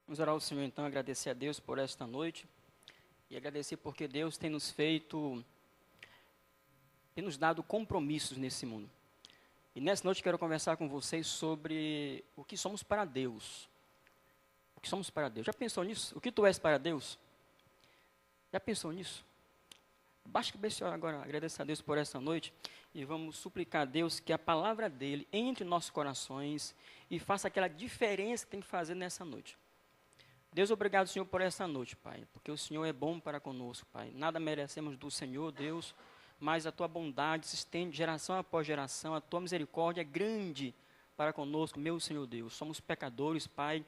Vamos orar ao Senhor então, agradecer a Deus por esta noite e agradecer porque Deus tem tem nos dado compromissos nesse mundo. E nessa noite quero conversar com vocês sobre o que somos para Deus. O que somos para Deus. Já pensou nisso? O que tu és para Deus? Já pensou nisso? Baixa a cabeça agora, agradecer a Deus por essa noite e vamos suplicar a Deus que a palavra dele entre em nossos corações e faça aquela diferença que tem que fazer nessa noite. Deus, obrigado, Senhor, por essa noite, Pai, porque o Senhor é bom para conosco, Pai. Nada merecemos do Senhor, Deus, mas a Tua bondade se estende geração após geração, a Tua misericórdia é grande para conosco, meu Senhor Deus. Somos pecadores, Pai,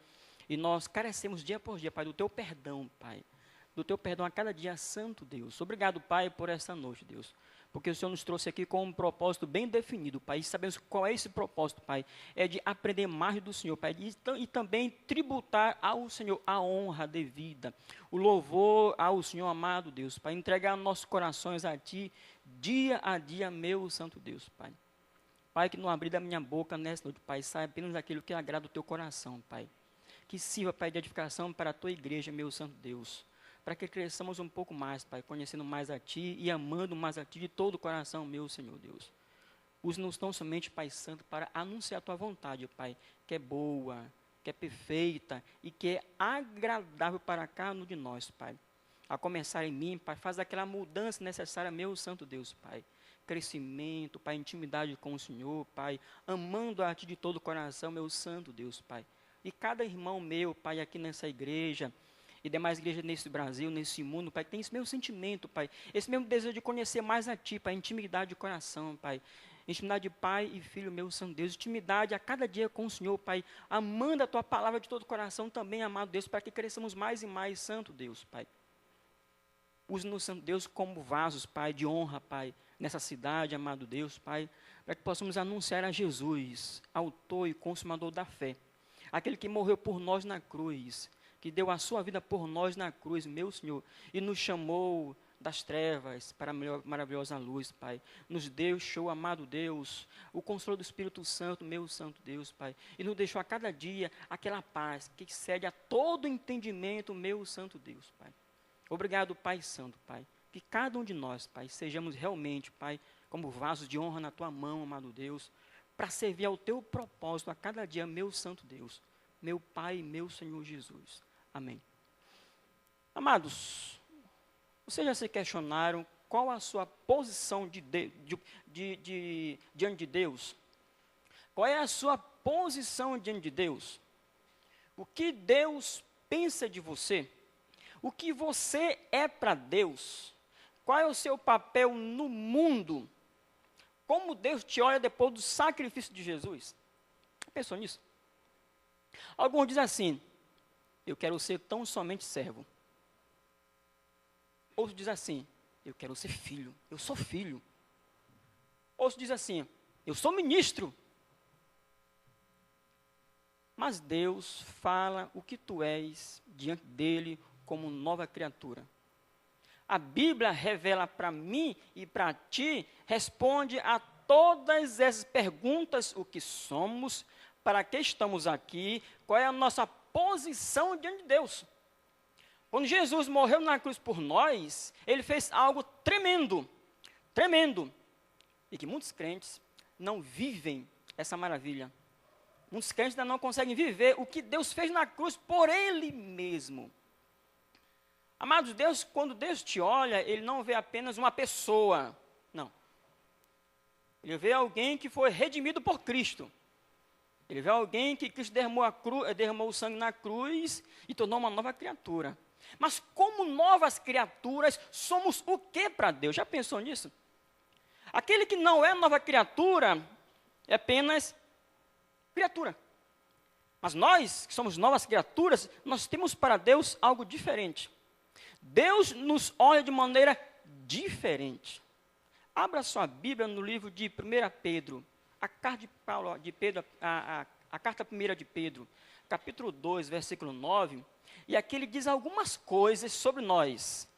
e nós carecemos dia por dia, Pai, do Teu perdão, Pai. Do Teu perdão a cada dia, Santo Deus. Obrigado, Pai, por essa noite, Deus. Porque o Senhor nos trouxe aqui com um propósito bem definido, Pai. E sabemos qual é esse propósito, Pai. É de aprender mais do Senhor, Pai. E também tributar ao Senhor a honra devida. O louvor ao Senhor, amado Deus, Pai. Entregar nossos corações a Ti, dia a dia, meu Santo Deus, Pai. Pai, que no abrir da minha boca nessa noite, Pai, saia apenas aquilo que agrada o Teu coração, Pai. Que sirva, Pai, de edificação para a Tua igreja, meu Santo Deus. Para que cresçamos um pouco mais, Pai, conhecendo mais a Ti e amando mais a Ti de todo o coração, meu Senhor Deus. Use-nos tão somente, Pai Santo, para anunciar a Tua vontade, Pai, que é boa, que é perfeita e que é agradável para cada um de nós, Pai. A começar em mim, Pai, faz aquela mudança necessária, meu Santo Deus, Pai. Crescimento, Pai, intimidade com o Senhor, Pai, amando a Ti de todo o coração, meu Santo Deus, Pai. E cada irmão meu, Pai, aqui nessa igreja, e demais igrejas nesse Brasil, nesse mundo, Pai, tem esse mesmo sentimento, Pai, esse mesmo desejo de conhecer mais a Ti, Pai, intimidade de coração, Pai, intimidade de Pai e Filho, meu Santo Deus, intimidade a cada dia com o Senhor, Pai, amando a Tua palavra de todo o coração também, amado Deus, para que cresçamos mais e mais, Santo Deus, Pai. Use-nos, Santo Deus, como vasos, Pai, de honra, Pai, nessa cidade, amado Deus, Pai, para que possamos anunciar a Jesus, autor e consumador da fé, aquele que morreu por nós na cruz, que deu a sua vida por nós na cruz, meu Senhor, e nos chamou das trevas para a maravilhosa luz, Pai. Nos deixou, amado Deus, o consolo do Espírito Santo, meu Santo Deus, Pai. E nos deixou a cada dia aquela paz que excede a todo entendimento, meu Santo Deus, Pai. Obrigado, Pai Santo, Pai. Que cada um de nós, Pai, sejamos realmente, Pai, como vasos de honra na Tua mão, amado Deus, para servir ao Teu propósito a cada dia, meu Santo Deus, meu Pai e meu Senhor Jesus. Amém. Amados, vocês já se questionaram qual a sua posição diante de Deus? Qual é a sua posição diante de Deus? O que Deus pensa de você? O que você é para Deus? Qual é o seu papel no mundo? Como Deus te olha depois do sacrifício de Jesus? Pensou nisso? Alguns dizem assim: eu quero ser tão somente servo. Outros dizem assim: eu quero ser filho, eu sou filho. Outros dizem assim: eu sou ministro. Mas Deus fala o que tu és diante dele como nova criatura. A Bíblia revela para mim e para ti, responde a todas essas perguntas: o que somos, para que estamos aqui, qual é a nossa posição diante de Deus. Quando Jesus morreu na cruz por nós, Ele fez algo tremendo, tremendo, e que muitos crentes não vivem essa maravilha. Muitos crentes ainda não conseguem viver o que Deus fez na cruz por Ele mesmo. Amados, Deus, quando Deus te olha, Ele não vê apenas uma pessoa, não. Ele vê alguém que foi redimido por Cristo. Ele vê alguém que Cristo derramou o sangue na cruz e tornou uma nova criatura. Mas como novas criaturas, somos o que para Deus? Já pensou nisso? Aquele que não é nova criatura, é apenas criatura. Mas nós, que somos novas criaturas, nós temos para Deus algo diferente. Deus nos olha de maneira diferente. Abra sua Bíblia no livro de 1 Pedro. A carta primeira de Pedro, capítulo 2, versículo 9, e aqui ele diz algumas coisas sobre nós.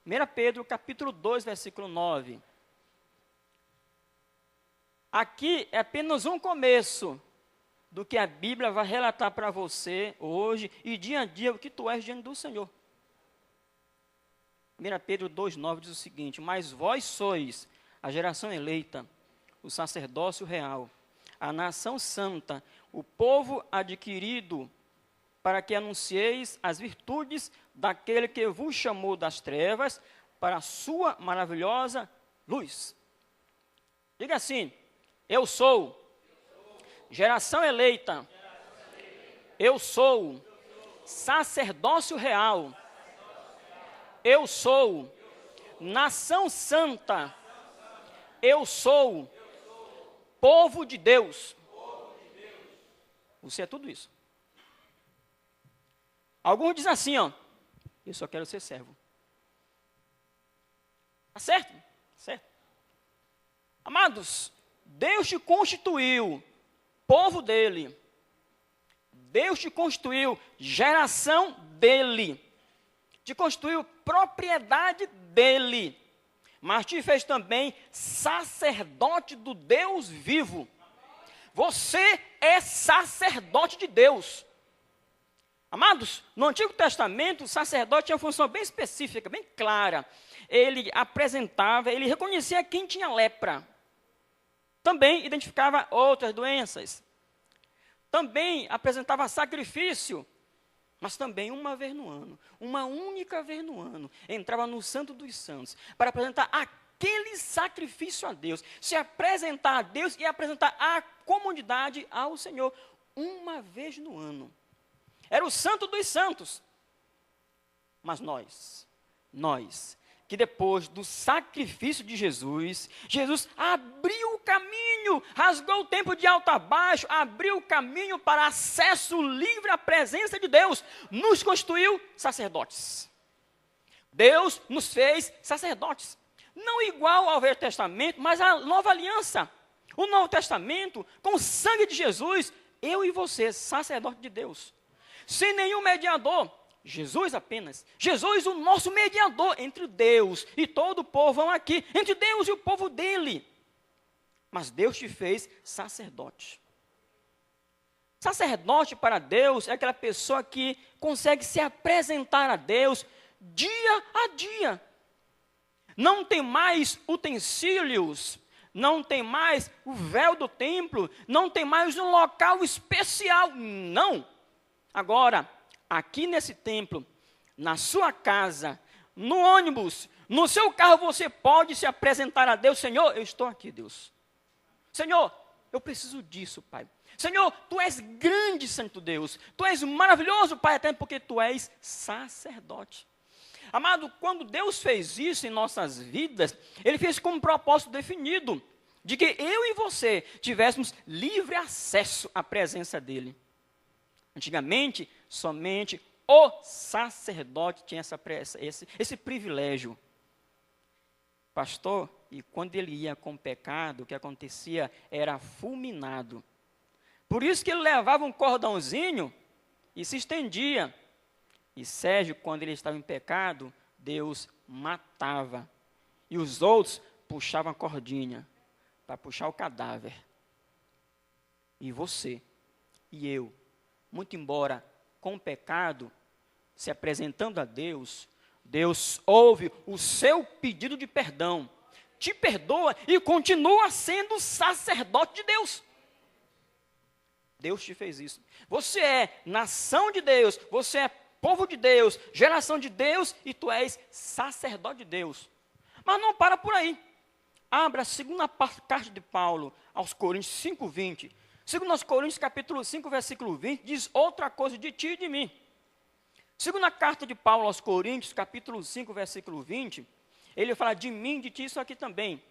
1 Pedro, capítulo 2, versículo 9. Aqui é apenas um começo do que a Bíblia vai relatar para você hoje e dia a dia o que tu és diante do Senhor. 1 Pedro 2,9 diz o seguinte: mas vós sois a geração eleita, o sacerdócio real, a nação santa, o povo adquirido, para que anuncieis as virtudes daquele que vos chamou das trevas para a sua maravilhosa luz. Diga assim: eu sou geração eleita, eu sou sacerdócio real, eu sou nação santa, eu sou povo de Deus. Você é tudo isso. Alguns dizem assim, ó, eu só quero ser servo. Tá certo? Certo. Amados, Deus te constituiu povo dele. Deus te constituiu geração dele. Te constituiu propriedade dele. Mas te fez também sacerdote do Deus vivo. Você é sacerdote de Deus. Amados, no Antigo Testamento, o sacerdote tinha uma função bem específica, bem clara. Ele apresentava, ele reconhecia quem tinha lepra. Também identificava outras doenças. Também apresentava sacrifício, mas também uma vez no ano, uma única vez no ano, entrava no Santo dos Santos para apresentar aquele sacrifício a Deus, se apresentar a Deus e apresentar a comunidade ao Senhor, uma vez no ano. Era o Santo dos Santos. Mas nós, que depois do sacrifício de Jesus, Jesus abriu o caminho, rasgou o templo de alto a baixo, abriu o caminho para acesso livre à presença de Deus, nos constituiu sacerdotes. Deus nos fez sacerdotes. Não igual ao Velho Testamento, mas à nova aliança. O Novo Testamento, com o sangue de Jesus, eu e você, sacerdote de Deus. Sem nenhum mediador, Jesus apenas. Jesus, o nosso mediador entre Deus e todo o povo, vão aqui, entre Deus e o povo dele. Mas Deus te fez sacerdote. Sacerdote para Deus é aquela pessoa que consegue se apresentar a Deus dia a dia. Não tem mais utensílios, não tem mais o véu do templo, não tem mais um local especial, não. Agora, aqui nesse templo, na sua casa, no ônibus, no seu carro, você pode se apresentar a Deus. Senhor, eu estou aqui, Deus. Senhor, eu preciso disso, Pai. Senhor, Tu és grande, Santo Deus. Tu és maravilhoso, Pai, até porque Tu és sacerdote. Amado, quando Deus fez isso em nossas vidas, Ele fez com um propósito definido, de que eu e você tivéssemos livre acesso à presença dEle. Antigamente, somente o sacerdote tinha esse privilégio. Pastor, e quando ele ia com pecado, o que acontecia era fulminado. Por isso que ele levava um cordãozinho e se estendia. E Sérgio, quando ele estava em pecado, Deus matava. E os outros puxavam a cordinha para puxar o cadáver. E você e eu, muito embora com pecado, se apresentando a Deus, Deus ouve o seu pedido de perdão, te perdoa e continua sendo sacerdote de Deus. Deus te fez isso. Você é nação de Deus, você é povo de Deus, geração de Deus e tu és sacerdote de Deus. Mas não para por aí. Abra a segunda carta de Paulo aos Coríntios 5:20. Segundo aos Coríntios, capítulo 5, versículo 20, diz outra coisa de ti e de mim. Segunda carta de Paulo aos Coríntios, capítulo 5, versículo 20, ele fala de mim, de ti, isso aqui também.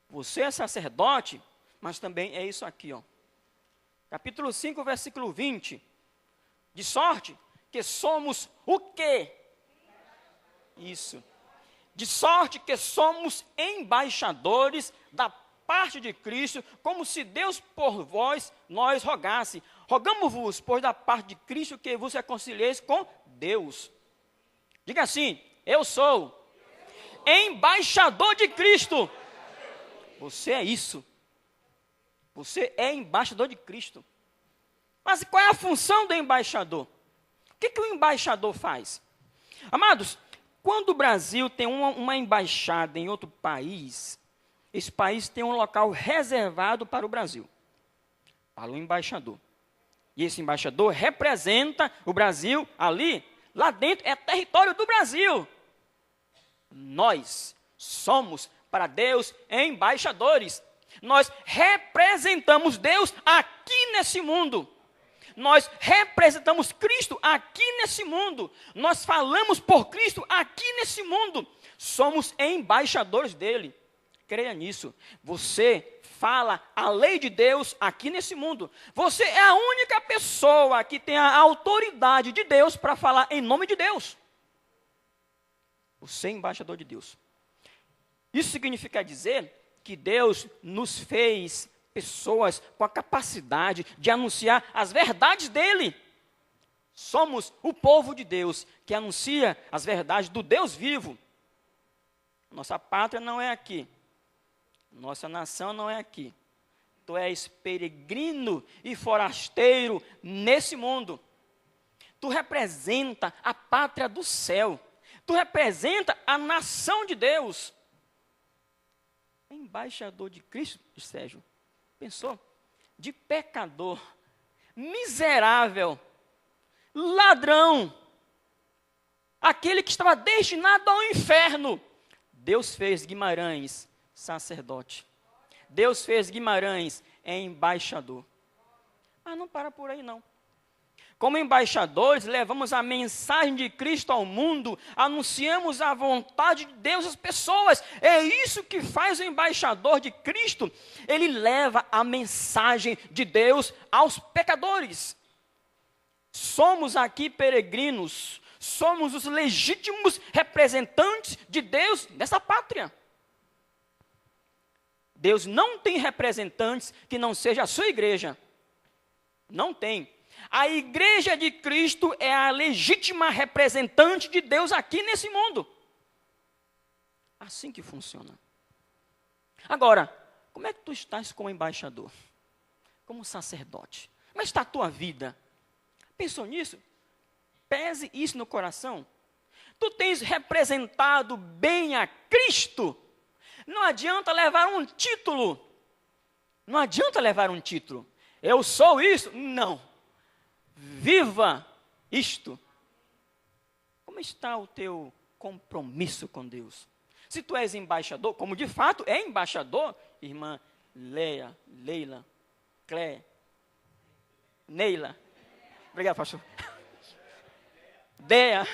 Você é sacerdote, mas também é isso aqui, ó. Capítulo 5, versículo 20. De sorte que somos o quê? Isso. De sorte que somos embaixadores da parte de Cristo, como se Deus por vós nós rogasse. Rogamos-vos, pois da parte de Cristo, que vos reconcilieis com Deus. Diga assim: eu sou embaixador de Cristo. Você é isso. Você é embaixador de Cristo. Mas qual é a função do embaixador? O que o embaixador faz? Amados, quando o Brasil tem uma embaixada em outro país, esse país tem um local reservado para o Brasil, para o embaixador. E esse embaixador representa o Brasil ali, lá dentro é território do Brasil. Nós somos para Deus embaixadores. Nós representamos Deus aqui nesse mundo. Nós representamos Cristo aqui nesse mundo. Nós falamos por Cristo aqui nesse mundo. Somos embaixadores dele. Creia nisso. Você fala a lei de Deus aqui nesse mundo. Você é a única pessoa que tem a autoridade de Deus para falar em nome de Deus. Você é embaixador de Deus. Isso significa dizer que Deus nos fez pessoas com a capacidade de anunciar as verdades dele. Somos o povo de Deus que anuncia as verdades do Deus vivo. Nossa pátria não é aqui. Nossa nação não é aqui. Tu és peregrino e forasteiro nesse mundo. Tu representa a pátria do céu. Tu representa a nação de Deus. Embaixador de Cristo, Sérgio. Pensou? De pecador, miserável, ladrão, aquele que estava destinado ao inferno. Deus fez Guimarães sacerdote. Deus fez Guimarães embaixador. Mas não para por aí não. Como embaixadores, levamos a mensagem de Cristo ao mundo, anunciamos a vontade de Deus às pessoas. É isso que faz o embaixador de Cristo. Ele leva a mensagem de Deus aos pecadores. Somos aqui peregrinos, somos os legítimos representantes de Deus nessa pátria. Deus não tem representantes que não seja a sua igreja. Não tem. A igreja de Cristo é a legítima representante de Deus aqui nesse mundo. Assim que funciona. Agora, como é que tu estás como embaixador? Como sacerdote? Como está a tua vida? Pensou nisso? Pese isso no coração. Tu tens representado bem a Cristo? Não adianta levar um título. Não adianta levar um título. Eu sou isso? Não. Viva isto. Como está o teu compromisso com Deus? Se tu és embaixador, como de fato é embaixador, irmã Leila, Clé, Neila. Obrigado, pastor. Dea.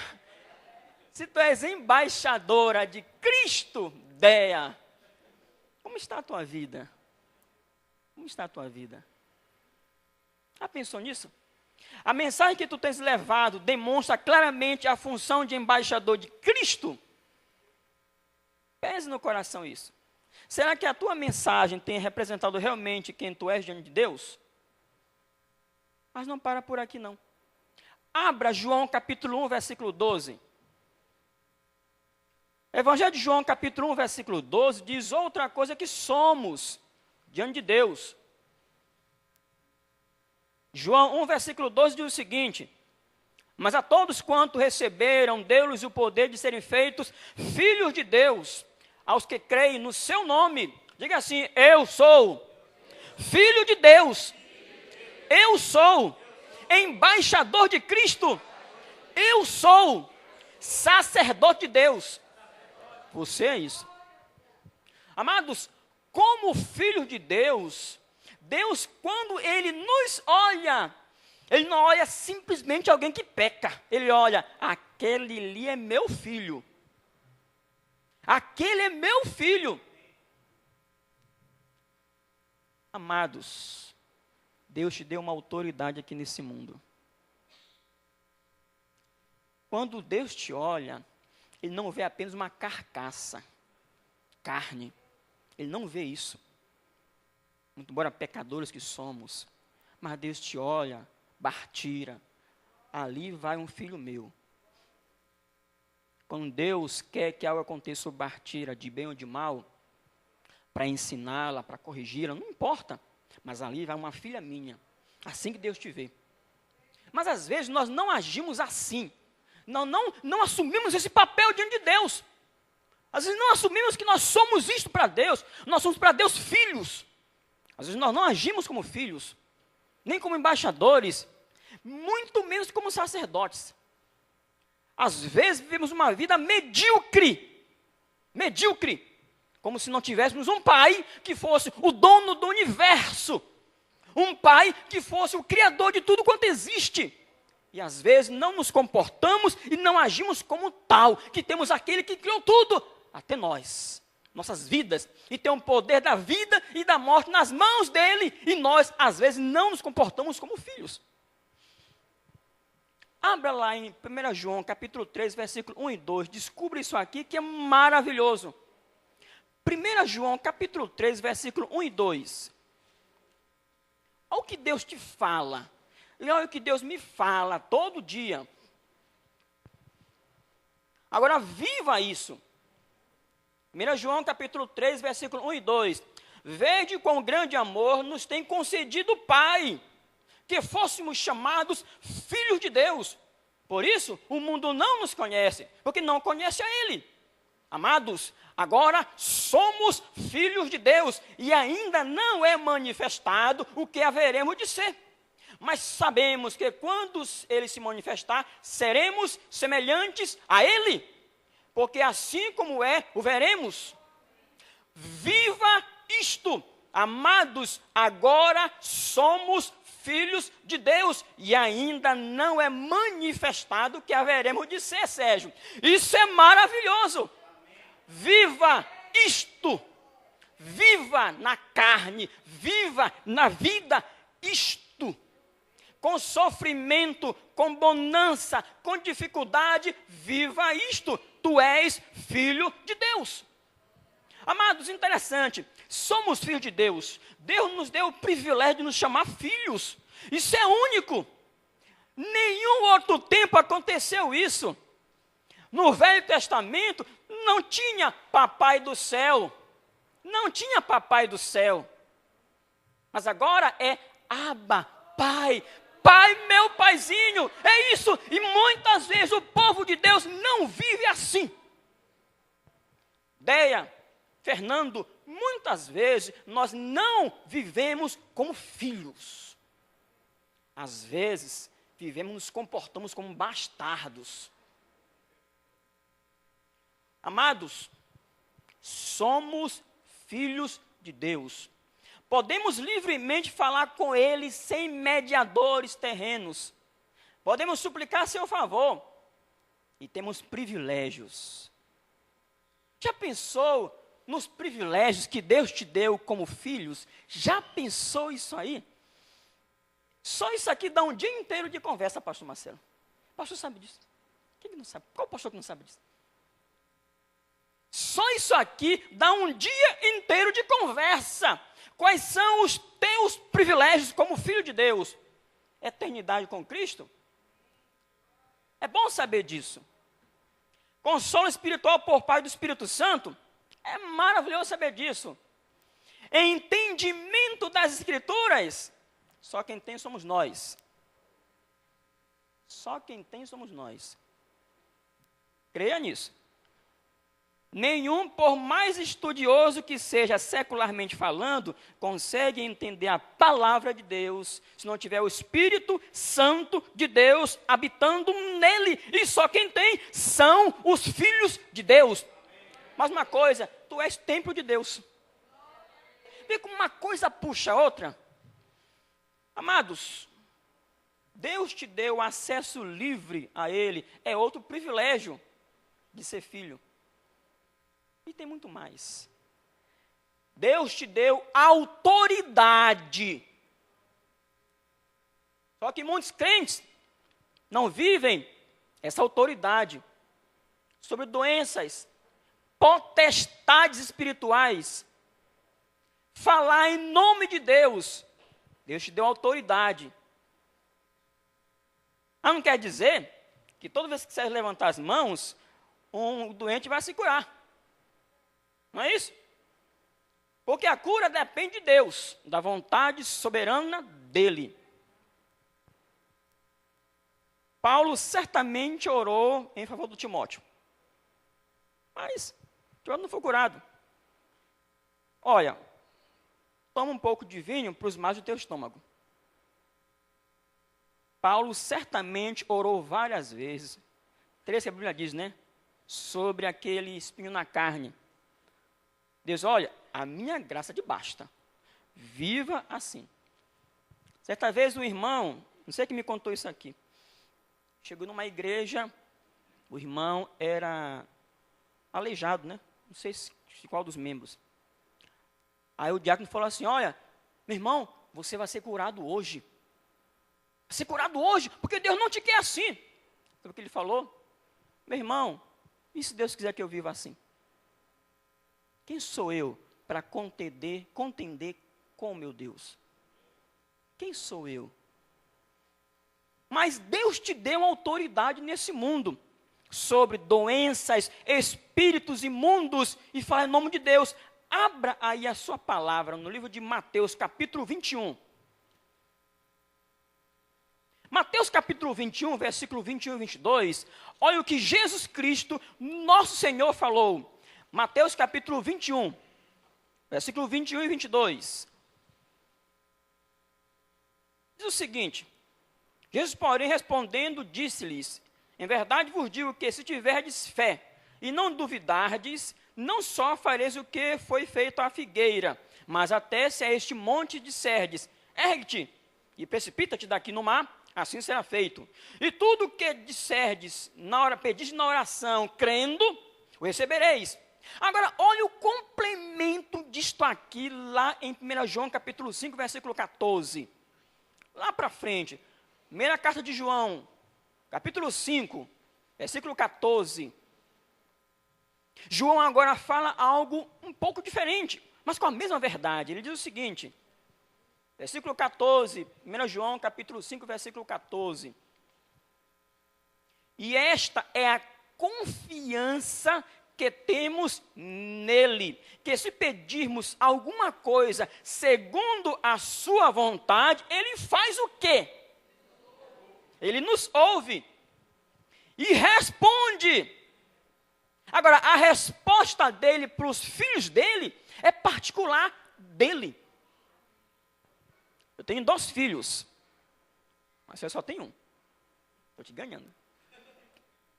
Se tu és embaixadora de Cristo, Dea. Como está a tua vida? Como está a tua vida? Já pensou nisso? A mensagem que tu tens levado demonstra claramente a função de embaixador de Cristo. Pese no coração isso. Será que a tua mensagem tem representado realmente quem tu és diante de Deus? Mas não para por aqui não. Abra João capítulo 1, versículo 12. Evangelho de João capítulo 1, versículo 12 diz outra coisa que somos diante de Deus. João 1, versículo 12 diz o seguinte: mas a todos quanto receberam, deu-lhes o poder de serem feitos filhos de Deus, aos que creem no seu nome. Diga assim: eu sou filho de Deus. Eu sou embaixador de Cristo. Eu sou sacerdote de Deus. Você é isso. Amados, como filho de Deus, Deus, quando Ele nos olha, Ele não olha simplesmente alguém que peca. Ele olha, aquele ali é meu filho. Aquele é meu filho. Amados, Deus te deu uma autoridade aqui nesse mundo. Quando Deus te olha, Ele não vê apenas uma carcaça, carne. Ele não vê isso. Muito embora pecadores que somos, mas Deus te olha, Bartira, ali vai um filho meu. Quando Deus quer que algo aconteça sobre Bartira, de bem ou de mal, para ensiná-la, para corrigi-la, não importa. mas ali vai uma filha minha, assim que Deus te vê. Mas às vezes nós não agimos assim, não assumimos esse papel diante de Deus. Às vezes não assumimos que nós somos isto para Deus, nós somos para Deus filhos. Às vezes nós não agimos como filhos, nem como embaixadores, muito menos como sacerdotes. Às vezes vivemos uma vida medíocre, como se não tivéssemos um pai que fosse o dono do universo, um pai que fosse o criador de tudo quanto existe. E às vezes não nos comportamos e não agimos como tal, que temos aquele que criou tudo, até nós, nossas vidas, e tem o poder da vida e da morte nas mãos dele, e nós às vezes não nos comportamos como filhos. Abra lá em 1 João, capítulo 3, versículo 1 e 2, descubra isso aqui que é maravilhoso. 1 João, capítulo 3, versículo 1 e 2. Olha o que Deus te fala, e olha o que Deus me fala todo dia. Agora viva isso. 1 João, capítulo 3, versículo 1 e 2. Vede quão grande amor nos tem concedido o Pai, que fôssemos chamados filhos de Deus. Por isso, o mundo não nos conhece, porque não conhece a Ele. Amados, agora somos filhos de Deus, e ainda não é manifestado o que haveremos de ser. Mas sabemos que quando Ele se manifestar, seremos semelhantes a Ele, porque assim como é, o veremos. Viva isto, amados, agora somos filhos de Deus, e ainda não é manifestado o que haveremos de ser, Sérgio. Isso é maravilhoso. Viva isto, viva na carne, viva na vida isto, com sofrimento, com bonança, com dificuldade, viva isto, tu és filho de Deus. Amados, interessante, somos filhos de Deus, Deus nos deu o privilégio de nos chamar filhos, isso é único, nenhum outro tempo aconteceu isso. No Velho Testamento não tinha papai do céu, mas agora é Abba, Pai, Pai, meu paizinho, é isso, e muitas vezes o povo de Deus não vive assim. Deia, Fernando, muitas vezes nós não vivemos como filhos. Às vezes, nos comportamos como bastardos. Amados, somos filhos de Deus. Podemos livremente falar com Ele sem mediadores terrenos. Podemos suplicar a seu favor. E temos privilégios. Já pensou nos privilégios que Deus te deu como filhos? Já pensou isso aí? Só isso aqui dá um dia inteiro de conversa, pastor Marcelo. O pastor sabe disso. Quem que não sabe? Qual pastor que não sabe disso? Só isso aqui dá um dia inteiro de conversa. Quais são os teus privilégios como filho de Deus? Eternidade com Cristo? É bom saber disso. Consolo espiritual por parte do Espírito Santo? É maravilhoso saber disso. Entendimento das Escrituras? Só quem tem somos nós. Só quem tem somos nós. Creia nisso. Nenhum, por mais estudioso que seja secularmente falando, consegue entender a palavra de Deus se não tiver o Espírito Santo de Deus habitando nele. E só quem tem são os filhos de Deus. Mas uma coisa, tu és templo de Deus. Vê como uma coisa puxa a outra. Amados, Deus te deu acesso livre a Ele. É outro privilégio de ser filho. E tem muito mais. Deus te deu autoridade. Só que muitos crentes não vivem essa autoridade sobre doenças, potestades espirituais. Falar em nome de Deus. Deus te deu autoridade. Não quer dizer que toda vez que você levantar as mãos, um doente vai se curar. Não é isso? Porque a cura depende de Deus, da vontade soberana dele. Paulo certamente orou em favor do Timóteo. Mas Timóteo não foi curado. Olha, toma um pouco de vinho para os males do teu estômago. Paulo certamente orou várias vezes. 3 que a Bíblia diz, né? Sobre aquele espinho na carne. Deus, olha, a minha graça te basta. Viva assim. Certa vez um irmão, não sei quem me contou isso aqui, chegou numa igreja, o irmão era aleijado, né? Não sei qual dos membros. Aí o diácono falou assim, olha, meu irmão, você vai ser curado hoje. Vai ser curado hoje, porque Deus não te quer assim. Sabe o que ele falou? Meu irmão, e se Deus quiser que eu viva assim? Quem sou eu para contender com o meu Deus? Quem sou eu? Mas Deus te deu autoridade nesse mundo sobre doenças, espíritos imundos, e fala em nome de Deus. Abra aí a sua palavra no livro de Mateus, capítulo 21. Mateus capítulo 21, versículo 21 e 22. Olha o que Jesus Cristo, nosso Senhor, falou. Mateus capítulo 21, versículo 21 e 22. Diz o seguinte: Jesus, porém, respondendo, disse-lhes: em verdade vos digo que se tiverdes fé e não duvidardes, não só fareis o que foi feito à figueira, mas até se a este monte disserdes: ergue-te e precipita-te daqui no mar, assim será feito. E tudo o que disserdes, pedis na oração, crendo, o recebereis. Agora, olha o complemento disto aqui, lá em 1 João, capítulo 5, versículo 14. Lá para frente, primeira carta de João, capítulo 5, versículo 14. João agora fala algo um pouco diferente, mas com a mesma verdade. Ele diz o seguinte, versículo 14, 1 João, capítulo 5, versículo 14. E esta é a confiança que temos nele, que se pedirmos alguma coisa segundo a sua vontade, ele faz o quê? Ele nos ouve e responde. Agora, a resposta dele para os filhos dele é particular dele. Eu tenho 2 filhos, mas você só tem um. Estou te ganhando.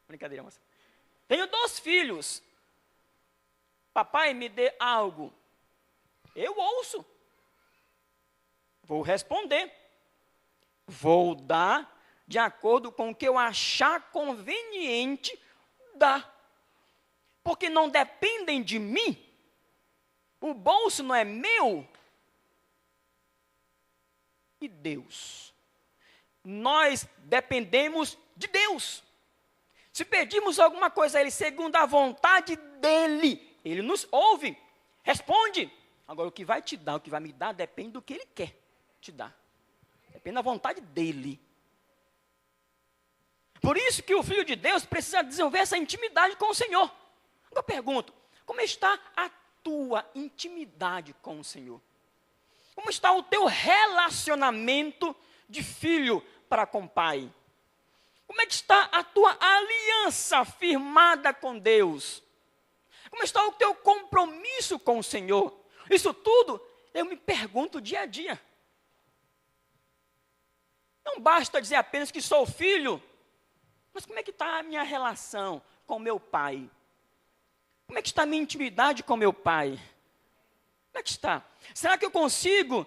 Brincadeira, moça. Tenho 2 filhos. Papai, me dê algo. Eu ouço. Vou responder. Vou dar de acordo com o que eu achar conveniente dar. Porque não dependem de mim. O bolso não é meu. E Deus. Nós dependemos de Deus. Se pedimos alguma coisa a Ele segundo a vontade dEle, Ele nos ouve, responde. Agora, o que vai te dar, o que vai me dar, depende do que Ele quer te dar. Depende da vontade dEle. Por isso que o Filho de Deus precisa desenvolver essa intimidade com o Senhor. Eu pergunto, como está a tua intimidade com o Senhor? Como está o teu relacionamento de filho para com o pai? Como é que está a tua aliança firmada com Deus? Como está o teu compromisso com o Senhor? Isso tudo eu me pergunto dia a dia. Não basta dizer apenas que sou filho, mas como é que está a minha relação com meu pai? Como é que está a minha intimidade com meu pai? Como é que está? Será que eu consigo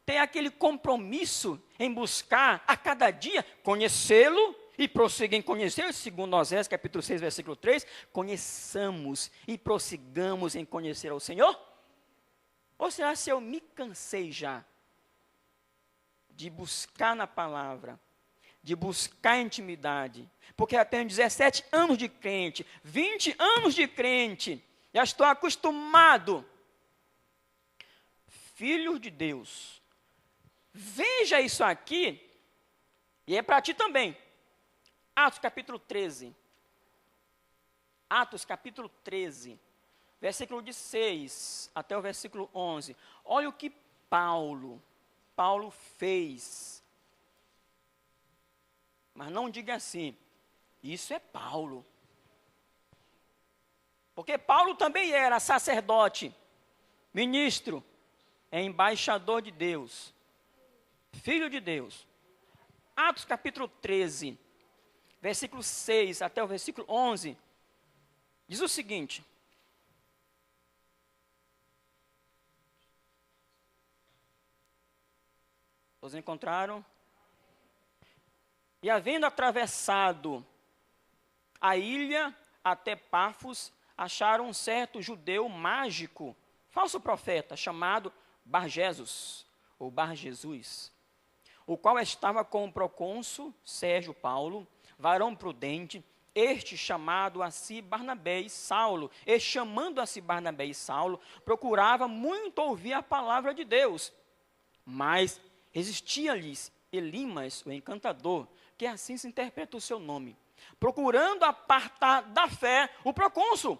ter aquele compromisso em buscar a cada dia conhecê-lo e prosseguir em conhecê-lo? Segundo Osés, capítulo 6, versículo 3, conheçamos e prossigamos em conhecer ao Senhor? Ou será se eu me cansei já de buscar na palavra, de buscar intimidade? Porque eu tenho 17 anos de crente, 20 anos de crente, já estou acostumado. Filho de Deus, veja isso aqui, e é para ti também. Atos capítulo 13. Atos capítulo 13, versículo de 6 até o versículo 11. Olha o que Paulo fez. Mas não diga assim, isso é Paulo. Porque Paulo também era sacerdote, ministro, embaixador de Deus, filho de Deus. Atos capítulo 13, versículo 6 até o versículo 11, diz o seguinte: Todos encontraram? E havendo atravessado a ilha até Pafos, acharam um certo judeu mágico, falso profeta, chamado Bar-Jesus, ou Bar-Jesus, o qual estava com o procônsul Sérgio Paulo, varão prudente, este chamado a si Barnabé e Saulo, e chamando a si Barnabé e Saulo, procurava muito ouvir a palavra de Deus, mas resistia-lhes Elimas, o encantador, que assim se interpreta o seu nome, procurando apartar da fé o procônsul.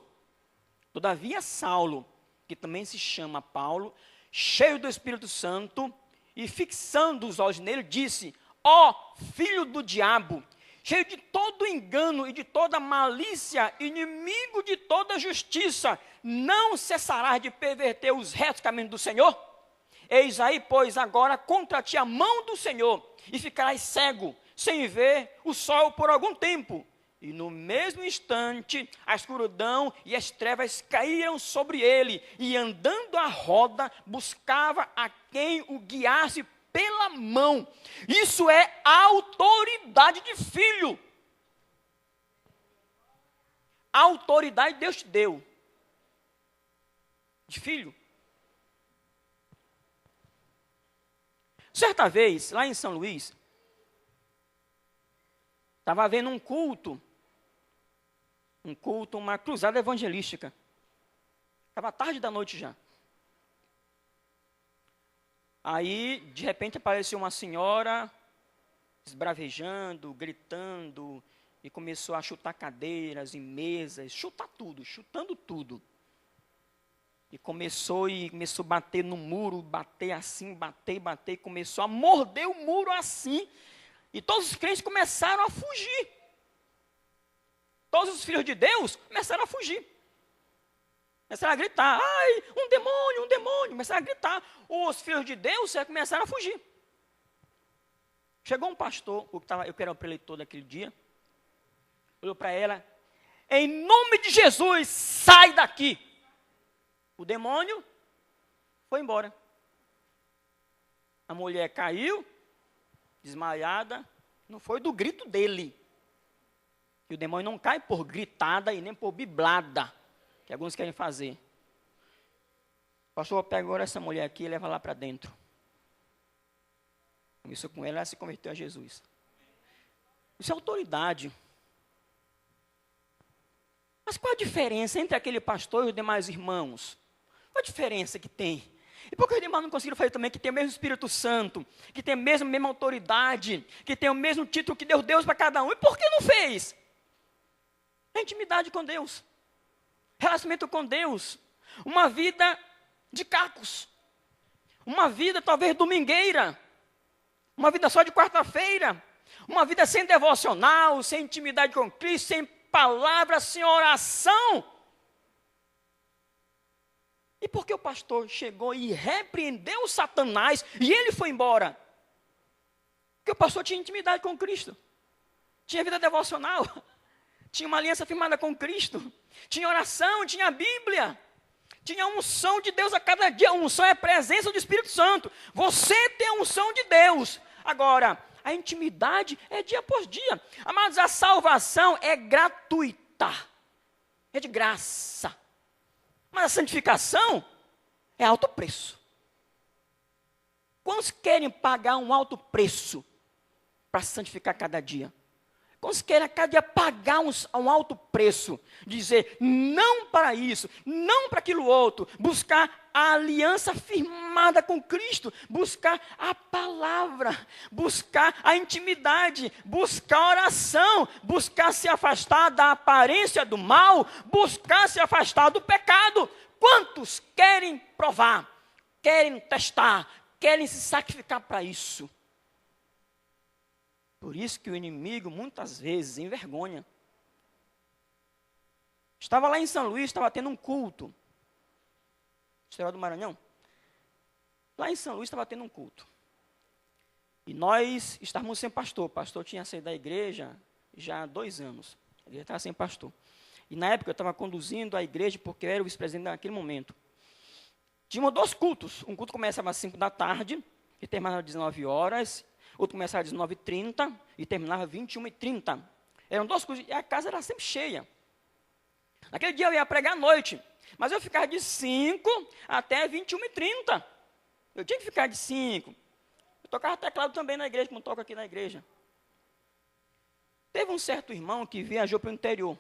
Todavia Saulo, que também se chama Paulo, cheio do Espírito Santo, e fixando os olhos nele, disse: ó filho do diabo, cheio de todo engano e de toda malícia, inimigo de toda justiça, não cessarás de perverter os retos caminhos do Senhor? Eis aí, pois, agora contra ti a mão do Senhor, e ficarás cego, sem ver o sol por algum tempo. E no mesmo instante, a escuridão e as trevas caíram sobre ele, e andando à roda, buscava a quem o guiasse pela mão. Isso é a autoridade de filho. A autoridade Deus te deu. De filho. Certa vez, lá em São Luís, estava havendo um culto, uma cruzada evangelística. Estava tarde da noite já. Aí, de repente, apareceu uma senhora, esbravejando, gritando, e começou a chutar cadeiras e mesas, chutando tudo. E começou a bater no muro, bater assim, bater, começou a morder o muro assim, e todos os crentes começaram a fugir. Todos os filhos de Deus começaram a fugir. Começaram a gritar: ai, um demônio. Começaram a gritar. Os filhos de Deus começaram a fugir. Chegou um pastor, eu que era o preletor daquele dia, olhou para ela: em nome de Jesus, sai daqui. O demônio foi embora. A mulher caiu, desmaiada, não foi do grito dele. E o demônio não cai por gritada e nem por biblada, que alguns querem fazer. O pastor pega agora essa mulher aqui e leva lá para dentro. Começou com ela se converteu a Jesus. Isso é autoridade. Mas qual a diferença entre aquele pastor e os demais irmãos? Qual a diferença que tem? E por que os demais não conseguiram fazer também que tem o mesmo Espírito Santo, que tem a mesma autoridade, que tem o mesmo título que deu Deus para cada um? E por que não fez? A intimidade com Deus, relacionamento com Deus, uma vida de cacos, uma vida talvez domingueira, uma vida só de quarta-feira, uma vida sem devocional, sem intimidade com Cristo, sem palavra, sem oração. E por que o pastor chegou e repreendeu Satanás e ele foi embora? Porque o pastor tinha intimidade com Cristo, tinha vida devocional, tinha uma aliança firmada com Cristo, tinha oração, tinha a Bíblia, tinha a unção de Deus a cada dia. A unção é a presença do Espírito Santo. Você tem a unção de Deus. Agora, a intimidade é dia após dia. Amados, a salvação é gratuita, é de graça. Mas a santificação é alto preço. Quantos querem pagar um alto preço para santificar cada dia? Quantos querem a cada dia pagar um alto preço? Dizer não para isso, não para aquilo outro. Buscar a aliança firmada com Cristo, buscar a palavra, buscar a intimidade, buscar a oração, buscar se afastar da aparência do mal, buscar se afastar do pecado. Quantos querem provar, querem testar, querem se sacrificar para isso? Por isso que o inimigo muitas vezes envergonha. Estava lá em São Luís, estava tendo um culto. História do Maranhão. Lá em São Luís estava tendo um culto. E nós estávamos sem pastor. O pastor tinha saído da igreja já há 2 anos. A igreja estava sem pastor. E na época eu estava conduzindo a igreja porque eu era o vice-presidente naquele momento. Tinha 2 cultos. Um culto começava às 5 da tarde e terminava às 19 horas. Outro começava às 19h30 e terminava às 21h30. Eram 2 cultos e a casa era sempre cheia. Naquele dia eu ia pregar à noite, mas eu ficava de 5 até 21h30. Eu tinha que ficar de 5. Eu tocava teclado também na igreja, como toco aqui na igreja. Teve um certo irmão que viajou para o interior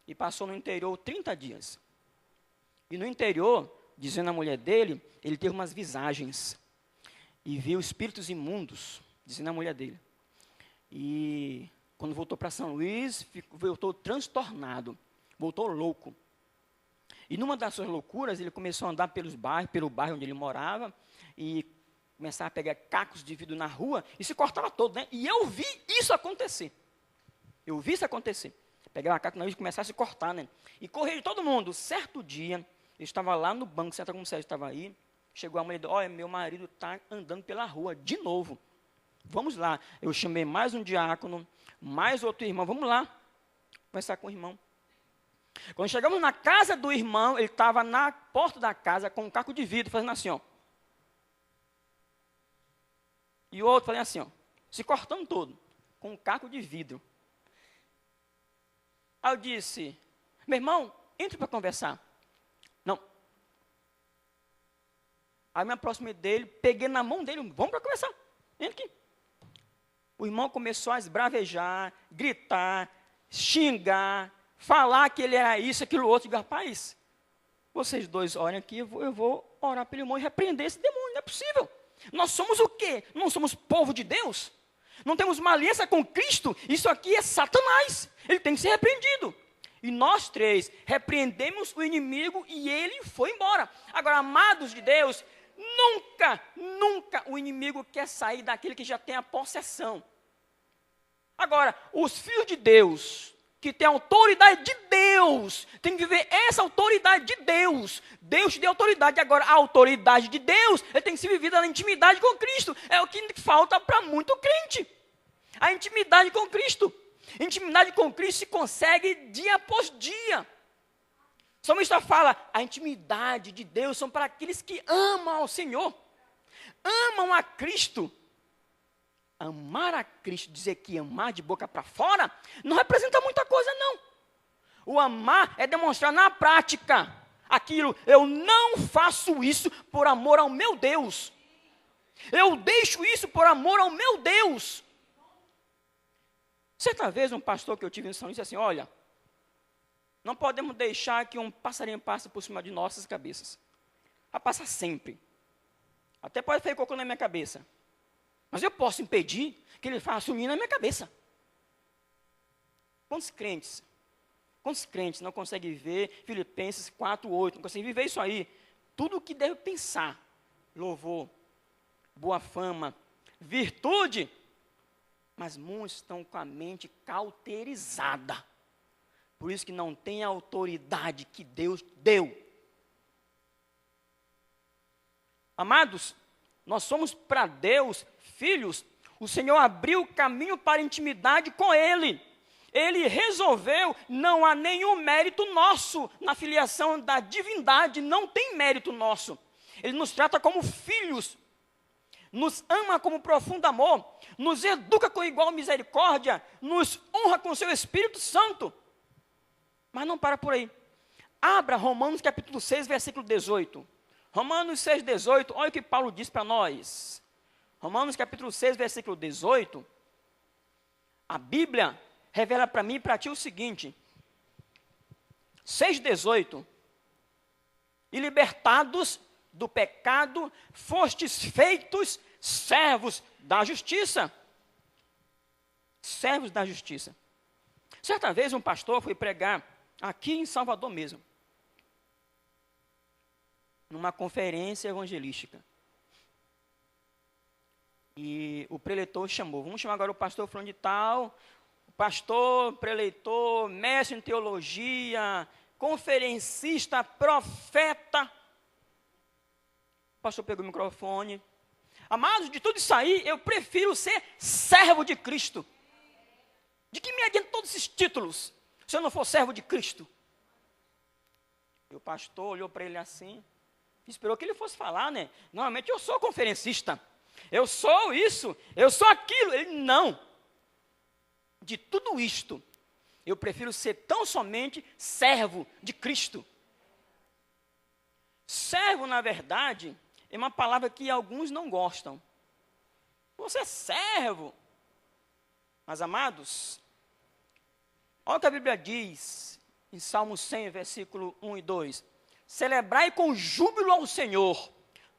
e passou no interior 30 dias. E no interior, dizendo a mulher dele, ele teve umas visagens e viu espíritos imundos, dizendo a mulher dele. E quando voltou para São Luís, voltou transtornado. Voltou louco. E numa das suas loucuras, ele começou a andar pelo bairro onde ele morava, e começava a pegar cacos de vidro na rua, e se cortava todo, né? E eu vi isso acontecer. Eu vi isso acontecer. Pegava caco na rua e começava a se cortar, né? E corria de todo mundo. Certo dia, eu estava lá no banco, sentado como você estava aí, chegou a mulher, olha, meu marido está andando pela rua, de novo. Vamos lá. Eu chamei mais um diácono, mais outro irmão, vamos lá, conversar com o irmão. Quando chegamos na casa do irmão, ele estava na porta da casa com um caco de vidro, fazendo assim, ó. E o outro fazendo assim, ó, se cortando todo, com um caco de vidro. Aí eu disse, meu irmão, entre para conversar. Não. Aí me aproximei dele, peguei na mão dele, vamos para conversar, entra aqui. O irmão começou a esbravejar, gritar, xingar, falar que ele era isso, aquilo, outro. Digo, rapaz, vocês dois orem aqui, eu vou orar pelo irmão e repreender esse demônio, não é possível. Nós somos o quê? Não somos povo de Deus? Não temos uma aliança com Cristo? Isso aqui é Satanás, ele tem que ser repreendido. E nós 3 repreendemos o inimigo e ele foi embora. Agora, amados de Deus, nunca o inimigo quer sair daquele que já tem a possessão. Agora, os filhos de Deus, que tem a autoridade de Deus, tem que viver essa autoridade de Deus. Deus te deu autoridade, agora a autoridade de Deus, ele tem que ser vivida na intimidade com Cristo. É o que falta para muito crente. A intimidade com Cristo. Intimidade com Cristo se consegue dia após dia. O salmista fala, a intimidade de Deus são para aqueles que amam ao Senhor, amam a Cristo. Amar a Cristo, dizer que amar de boca para fora, não representa muita coisa, não. O amar é demonstrar na prática aquilo, eu não faço isso por amor ao meu Deus. Eu deixo isso por amor ao meu Deus. Certa vez, um pastor que eu tive em São Luís disse assim, olha, não podemos deixar que um passarinho passe por cima de nossas cabeças. Vai passar sempre. Até pode fazer cocô na minha cabeça. Mas eu posso impedir que ele faça um ninho na minha cabeça. Quantos crentes não conseguem ver Filipenses 4:8, não conseguem viver isso aí? Tudo o que deve pensar, louvor, boa fama, virtude, mas muitos estão com a mente cauterizada. Por isso que não tem a autoridade que Deus deu. Amados, nós somos para Deus filhos. O Senhor abriu o caminho para a intimidade com Ele. Ele resolveu, não há nenhum mérito nosso na filiação da divindade, não tem mérito nosso. Ele nos trata como filhos, nos ama com profundo amor, nos educa com igual misericórdia, nos honra com seu Espírito Santo. Mas não para por aí. Abra Romanos capítulo 6, versículo 18. Romanos 6, 18, olha o que Paulo diz para nós. Romanos capítulo 6, versículo 18. A Bíblia revela para mim e para ti o seguinte. 6, 18. E libertados do pecado, fostes feitos servos da justiça. Servos da justiça. Certa vez um pastor foi pregar aqui em Salvador mesmo, numa conferência evangelística. E o preletor chamou, vamos chamar agora o pastor fulano de tal, o pastor, preletor, mestre em teologia, conferencista, profeta. O pastor pegou o microfone. Amados, de tudo isso aí, eu prefiro ser servo de Cristo. De que me adianta todos esses títulos, se eu não for servo de Cristo? E o pastor olhou para ele assim, esperou que ele fosse falar, né? Normalmente eu sou conferencista, eu sou isso, eu sou aquilo. Ele, não. De tudo isto, eu prefiro ser tão somente servo de Cristo. Servo, na verdade, é uma palavra que alguns não gostam. Você é servo. Mas, amados, olha o que a Bíblia diz em Salmo 100, versículo 1 e 2. Celebrai com júbilo ao Senhor,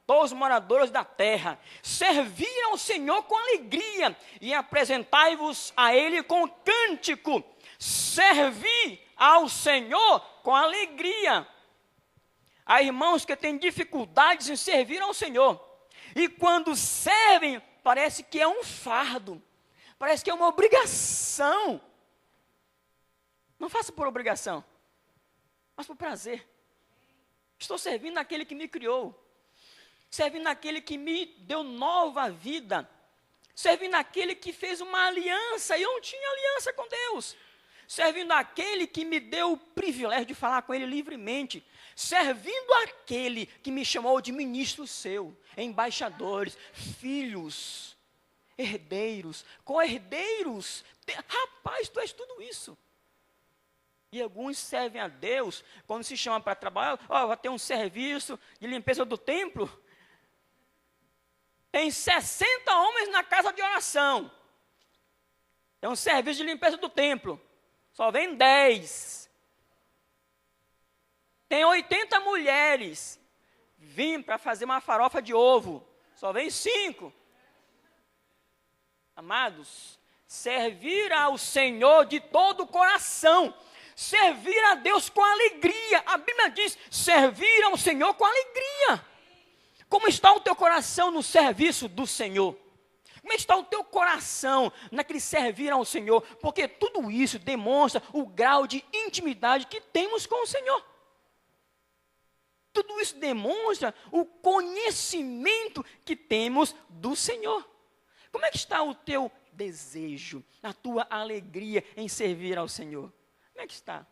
todos os moradores da terra. Servi ao Senhor com alegria e apresentai-vos a Ele com cântico. Servi ao Senhor com alegria. Há irmãos que têm dificuldades em servir ao Senhor. E quando servem, parece que é um fardo. Parece que é uma obrigação. Não faço por obrigação, mas por prazer. Estou servindo aquele que me criou. Servindo aquele que me deu nova vida. Servindo aquele que fez uma aliança e eu não tinha aliança com Deus. Servindo aquele que me deu o privilégio de falar com Ele livremente. Servindo aquele que me chamou de ministro seu, embaixadores, filhos, herdeiros, co-herdeiros. Rapaz, tu és tudo isso. E alguns servem a Deus, quando se chama para trabalhar, vai ter um serviço de limpeza do templo. Tem 60 homens na casa de oração. É um serviço de limpeza do templo. Só vem 10. Tem 80 mulheres. Vim para fazer uma farofa de ovo. Só vem 5. Amados, servir ao Senhor de todo o coração. Servir a Deus com alegria. A Bíblia diz, servir ao Senhor com alegria. Como está o teu coração no serviço do Senhor? Como está o teu coração naquele servir ao Senhor? Porque tudo isso demonstra o grau de intimidade que temos com o Senhor. Tudo isso demonstra o conhecimento que temos do Senhor. Como é que está o teu desejo, a tua alegria em servir ao Senhor? Como é que está?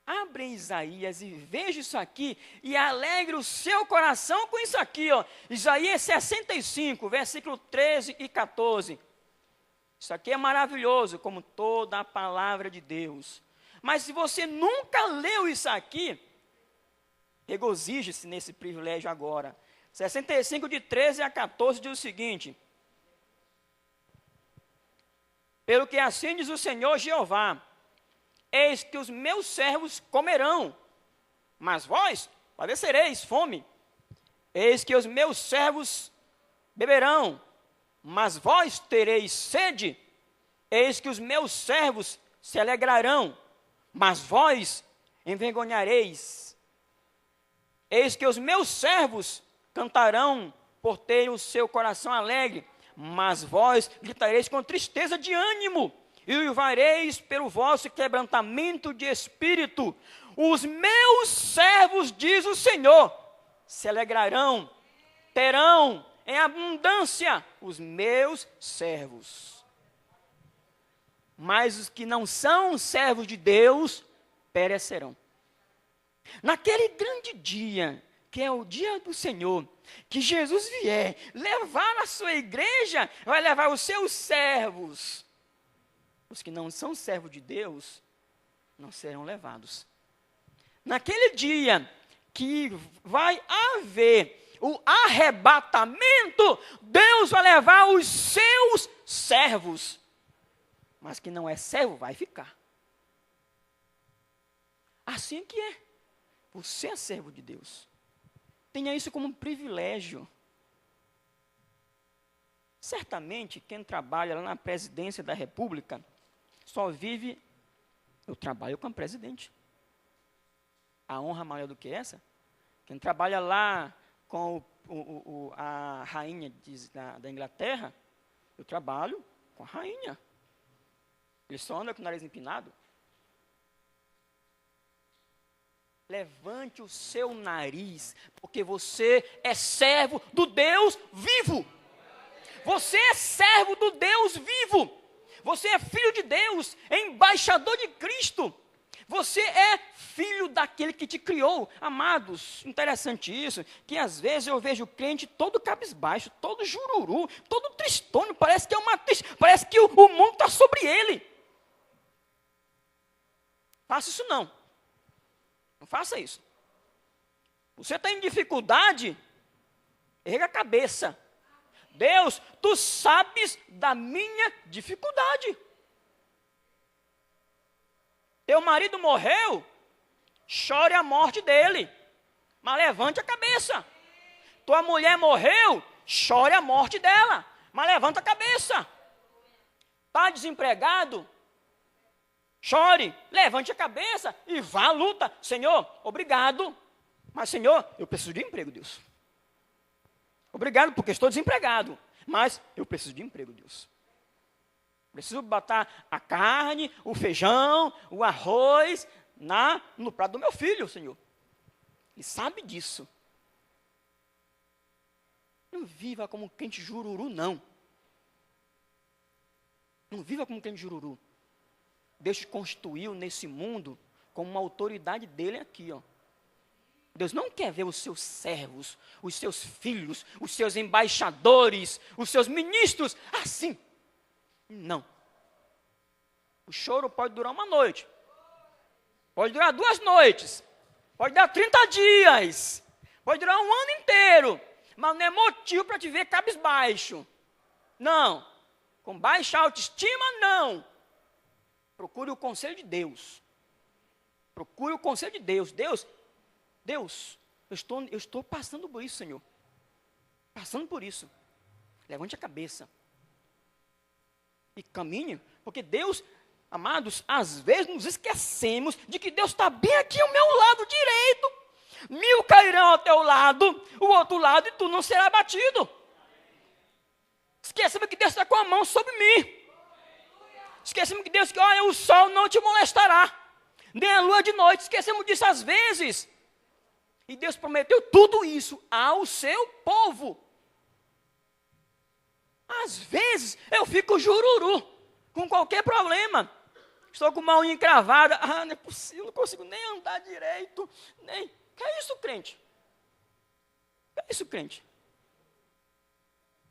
Abre em Isaías e veja isso aqui e alegre o seu coração com isso aqui, ó. Isaías 65, versículo 13 e 14. Isso aqui é maravilhoso, como toda a palavra de Deus. Mas se você nunca leu isso aqui, regozije-se nesse privilégio agora. 65, de 13 a 14, diz o seguinte: pelo que assim diz o Senhor Jeová, eis que os meus servos comerão, mas vós padecereis fome. Eis que os meus servos beberão, mas vós tereis sede. Eis que os meus servos se alegrarão, mas vós envergonhareis. Eis que os meus servos cantarão por ter o seu coração alegre, mas vós gritareis com tristeza de ânimo, e uivareis pelo vosso quebrantamento de espírito. Os meus servos, diz o Senhor, se alegrarão, terão em abundância os meus servos. Mas os que não são servos de Deus perecerão. Naquele grande dia, que é o dia do Senhor, que Jesus vier levar a sua igreja, vai levar os seus servos. Os que não são servos de Deus não serão levados. Naquele dia que vai haver o arrebatamento, Deus vai levar os seus servos. Mas quem não é servo vai ficar. Assim que é. Você é servo de Deus. Tenha isso como um privilégio. Certamente, quem trabalha lá na presidência da República só vive, eu trabalho com a presidente. A honra maior do que essa? Quem trabalha lá com a rainha da Inglaterra, eu trabalho com a rainha. Ele só anda com o nariz empinado. Levante o seu nariz, porque você é servo do Deus vivo. Você é servo do Deus vivo. Você é filho de Deus, é embaixador de Cristo. Você é filho daquele que te criou. Amados, interessante isso, que às vezes eu vejo o crente todo cabisbaixo, todo jururu, todo tristônio, parece que é uma triste, parece que o mundo está sobre ele. Faça isso não. Não faça isso. Você está em dificuldade, erga a cabeça. Deus, tu sabes da minha dificuldade. Teu marido morreu, chore a morte dele, mas levante a cabeça. Tua mulher morreu, chore a morte dela, mas levanta a cabeça. Está desempregado? Chore, levante a cabeça e vá à luta. Senhor, obrigado. Mas, Senhor, eu preciso de emprego, Deus. Obrigado porque estou desempregado. Mas eu preciso de emprego, Deus. Preciso botar a carne, o feijão, o arroz no prato do meu filho, Senhor. Ele sabe disso. Não viva como um crente jururu, não. Não viva como um crente jururu. Deus te constituiu nesse mundo como uma autoridade dele aqui, ó. Deus não quer ver os seus servos, os seus filhos, os seus embaixadores, os seus ministros assim. Não. O choro pode durar uma noite, pode durar 2 noites, pode durar 30 dias, pode durar um ano inteiro, mas não é motivo para te ver cabisbaixo. Não. Com baixa autoestima, não. Procure o conselho de Deus. Procure o conselho de Deus. Deus, eu estou passando por isso, Senhor. Passando por isso. Levante a cabeça. E caminhe, porque Deus, amados, às vezes nos esquecemos de que Deus está bem aqui ao meu lado direito. 1000 cairão ao teu lado, o outro lado, e tu não será abatido. Esquecemos que Deus está com a mão sobre mim. Esquecemos que Deus, olha, o sol não te molestará, nem a lua de noite. Esquecemos disso às vezes. E Deus prometeu tudo isso ao seu povo. Às vezes eu fico jururu com qualquer problema. Estou com uma unha encravada. Não é possível, não consigo nem andar direito. Que é isso, crente? Que é isso, crente?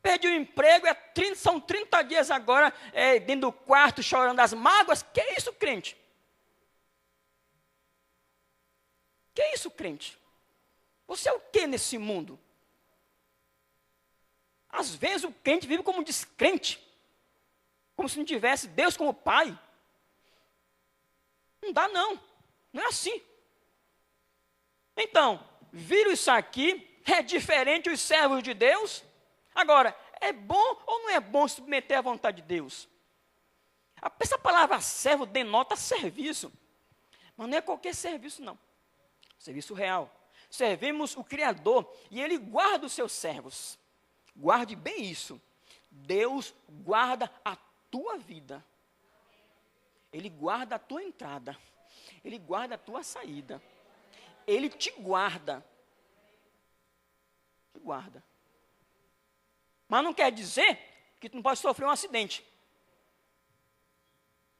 Perdi o emprego, são 30 dias agora dentro do quarto chorando as mágoas. Que é isso, crente? Que é isso, crente? Você é o que nesse mundo? Às vezes o crente vive como um descrente, como se não tivesse Deus como pai. Não dá não, não é assim. Então, viram isso aqui? É diferente os servos de Deus? Agora, é bom ou não é bom se submeter à vontade de Deus? Essa palavra servo denota serviço, mas não é qualquer serviço não. Serviço real. Servimos o Criador e Ele guarda os seus servos. Guarde bem isso. Deus guarda a tua vida. Ele guarda a tua entrada. Ele guarda a tua saída. Ele te guarda. Te guarda. Mas não quer dizer que tu não pode sofrer um acidente.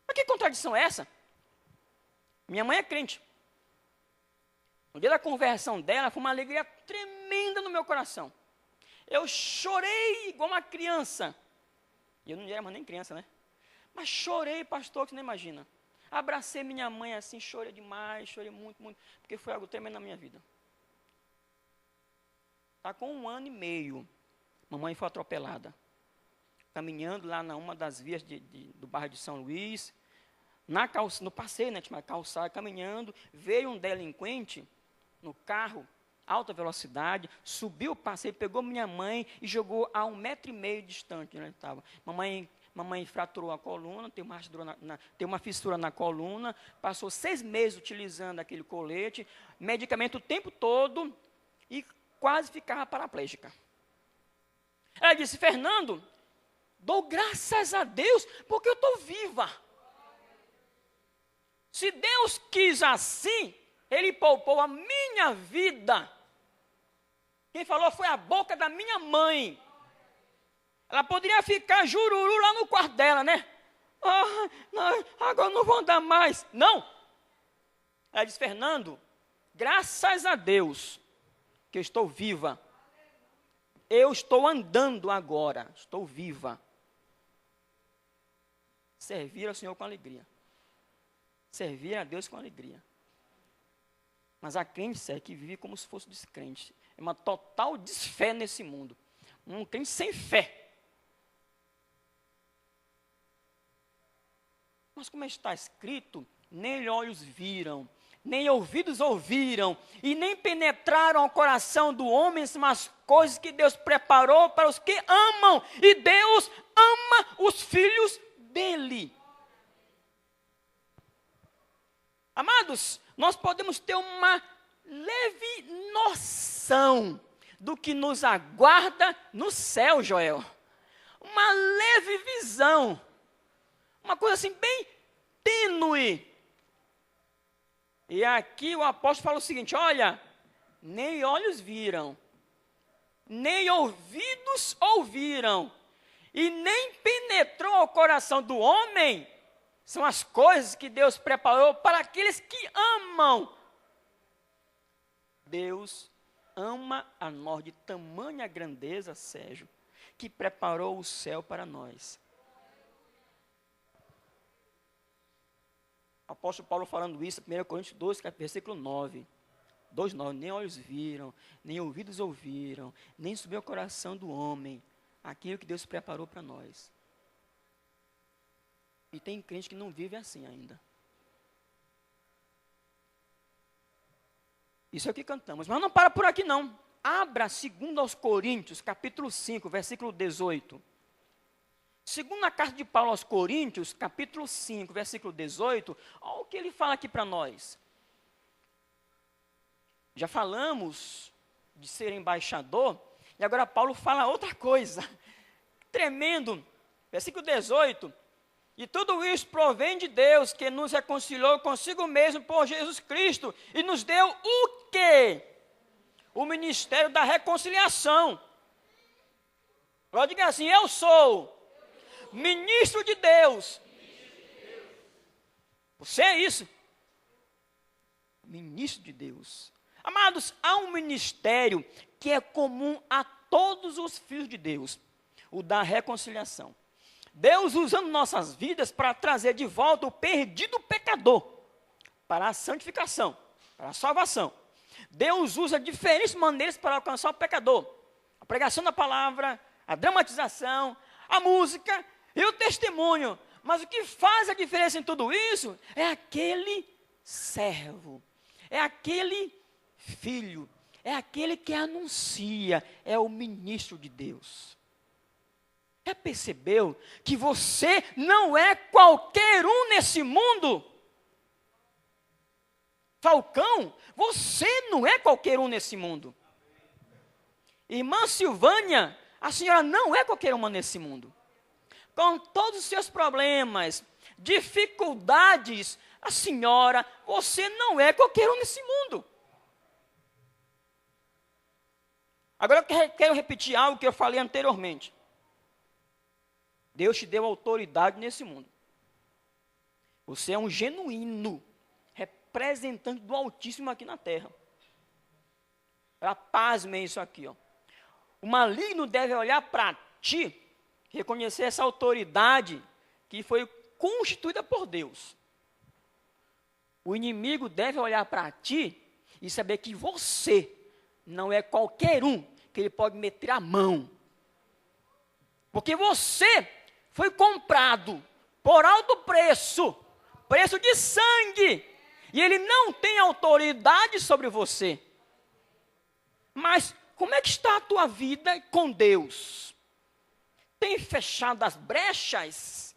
Mas que contradição é essa? Minha mãe é crente. No dia da conversão dela, foi uma alegria tremenda no meu coração. Eu chorei igual uma criança. E eu não era mais nem criança, né? Mas chorei, pastor, que você não imagina. Abracei minha mãe assim, chorei demais, chorei muito, muito, porque foi algo tremendo na minha vida. Está com 1 ano e meio. Mamãe foi atropelada. Caminhando lá numa das vias do bairro de São Luís. No passeio, né? Tinha uma calçada, caminhando. Veio um delinquente no carro, alta velocidade, subiu o passeio, pegou minha mãe e jogou a 1,5 metro distante, onde estava. Mamãe fraturou a coluna, tem uma fissura na coluna, passou 6 meses utilizando aquele colete, medicamento o tempo todo e quase ficava paraplégica. Ela disse: Fernando, dou graças a Deus porque eu estou viva. Se Deus quis assim, Ele poupou a minha vida. Quem falou foi a boca da minha mãe. Ela poderia ficar jururu lá no quarto dela, né? Não, agora não vou andar mais. Não. Ela disse: Fernando, graças a Deus que eu estou viva. Eu estou andando agora, estou viva. Servir ao Senhor com alegria. Servir a Deus com alegria. Mas a crente sério que vive como se fosse descrente. É uma total desfé nesse mundo. Um crente sem fé. Mas como está escrito, nem olhos viram, nem ouvidos ouviram, e nem penetraram ao coração do homem as coisas que Deus preparou para os que amam. E Deus ama os filhos dele. Amados, nós podemos ter uma leve noção do que nos aguarda no céu, Joel. Uma leve visão. Uma coisa assim bem tênue. E aqui o apóstolo fala o seguinte: olha, nem olhos viram, nem ouvidos ouviram, e nem penetrou ao coração do homem, são as coisas que Deus preparou para aqueles que amam. Deus ama a nós de tamanha grandeza, Sérgio, que preparou o céu para nós. O apóstolo Paulo falando isso, 1 Coríntios 12, versículo 9. 2,9, nem olhos viram, nem ouvidos ouviram, nem subiu ao coração do homem aquilo que Deus preparou para nós. E tem crente que não vive assim ainda. Isso é o que cantamos. Mas não para por aqui não. Abra 2 Coríntios, capítulo 5, versículo 18. Segunda carta de Paulo aos Coríntios, capítulo 5, versículo 18. Olha o que ele fala aqui para nós. Já falamos de ser embaixador, e agora Paulo fala outra coisa. Tremendo. Versículo 18. E tudo isso provém de Deus, que nos reconciliou consigo mesmo por Jesus Cristo, e nos deu o quê? O ministério da reconciliação. Agora diga assim: eu sou ministro de Deus. Você é isso. Ministro de Deus. Amados, há um ministério que é comum a todos os filhos de Deus, o da reconciliação. Deus usando nossas vidas para trazer de volta o perdido pecador para a santificação, para a salvação. Deus usa diferentes maneiras para alcançar o pecador. A pregação da palavra, a dramatização, a música e o testemunho. Mas o que faz a diferença em tudo isso é aquele servo, é aquele filho, é aquele que anuncia, é o ministro de Deus. Já percebeu que você não é qualquer um nesse mundo? Falcão, você não é qualquer um nesse mundo. Irmã Silvânia, a senhora não é qualquer uma nesse mundo. Com todos os seus problemas, dificuldades, a senhora, você não é qualquer um nesse mundo. Agora eu quero repetir algo que eu falei anteriormente. Deus te deu autoridade nesse mundo. Você é um genuíno representante do Altíssimo aqui na terra. Pasmem isso aqui, ó. O maligno deve olhar para ti, reconhecer essa autoridade que foi constituída por Deus. O inimigo deve olhar para ti e saber que você não é qualquer um que ele pode meter a mão. Porque você foi comprado por alto preço, preço de sangue, e ele não tem autoridade sobre você. Mas como é que está a tua vida com Deus? Tem fechado as brechas?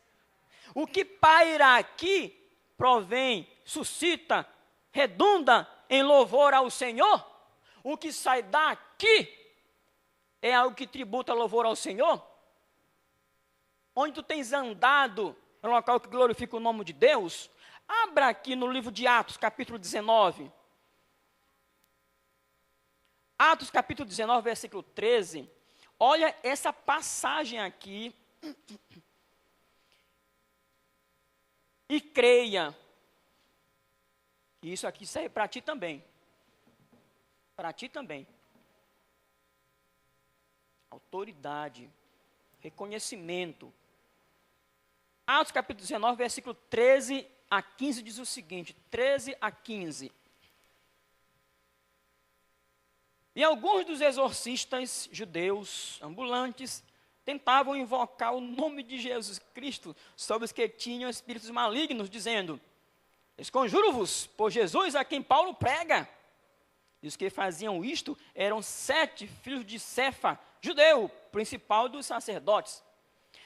O que paira aqui provém, suscita, redunda em louvor ao Senhor? O que sai daqui é algo que tributa louvor ao Senhor? Onde tu tens andado, é um local que glorifica o nome de Deus? Abra aqui no livro de Atos, capítulo 19. Atos, capítulo 19, versículo 13. Olha essa passagem aqui. E creia. Isso aqui serve para ti também. Para ti também. Autoridade. Reconhecimento. Atos capítulo 19, versículo 13 a 15 diz o seguinte, 13 a 15. E alguns dos exorcistas judeus ambulantes tentavam invocar o nome de Jesus Cristo sobre os que tinham espíritos malignos, dizendo: esconjuro-vos por Jesus a quem Paulo prega. E os que faziam isto eram 7 filhos de Cefa, judeu, principal dos sacerdotes.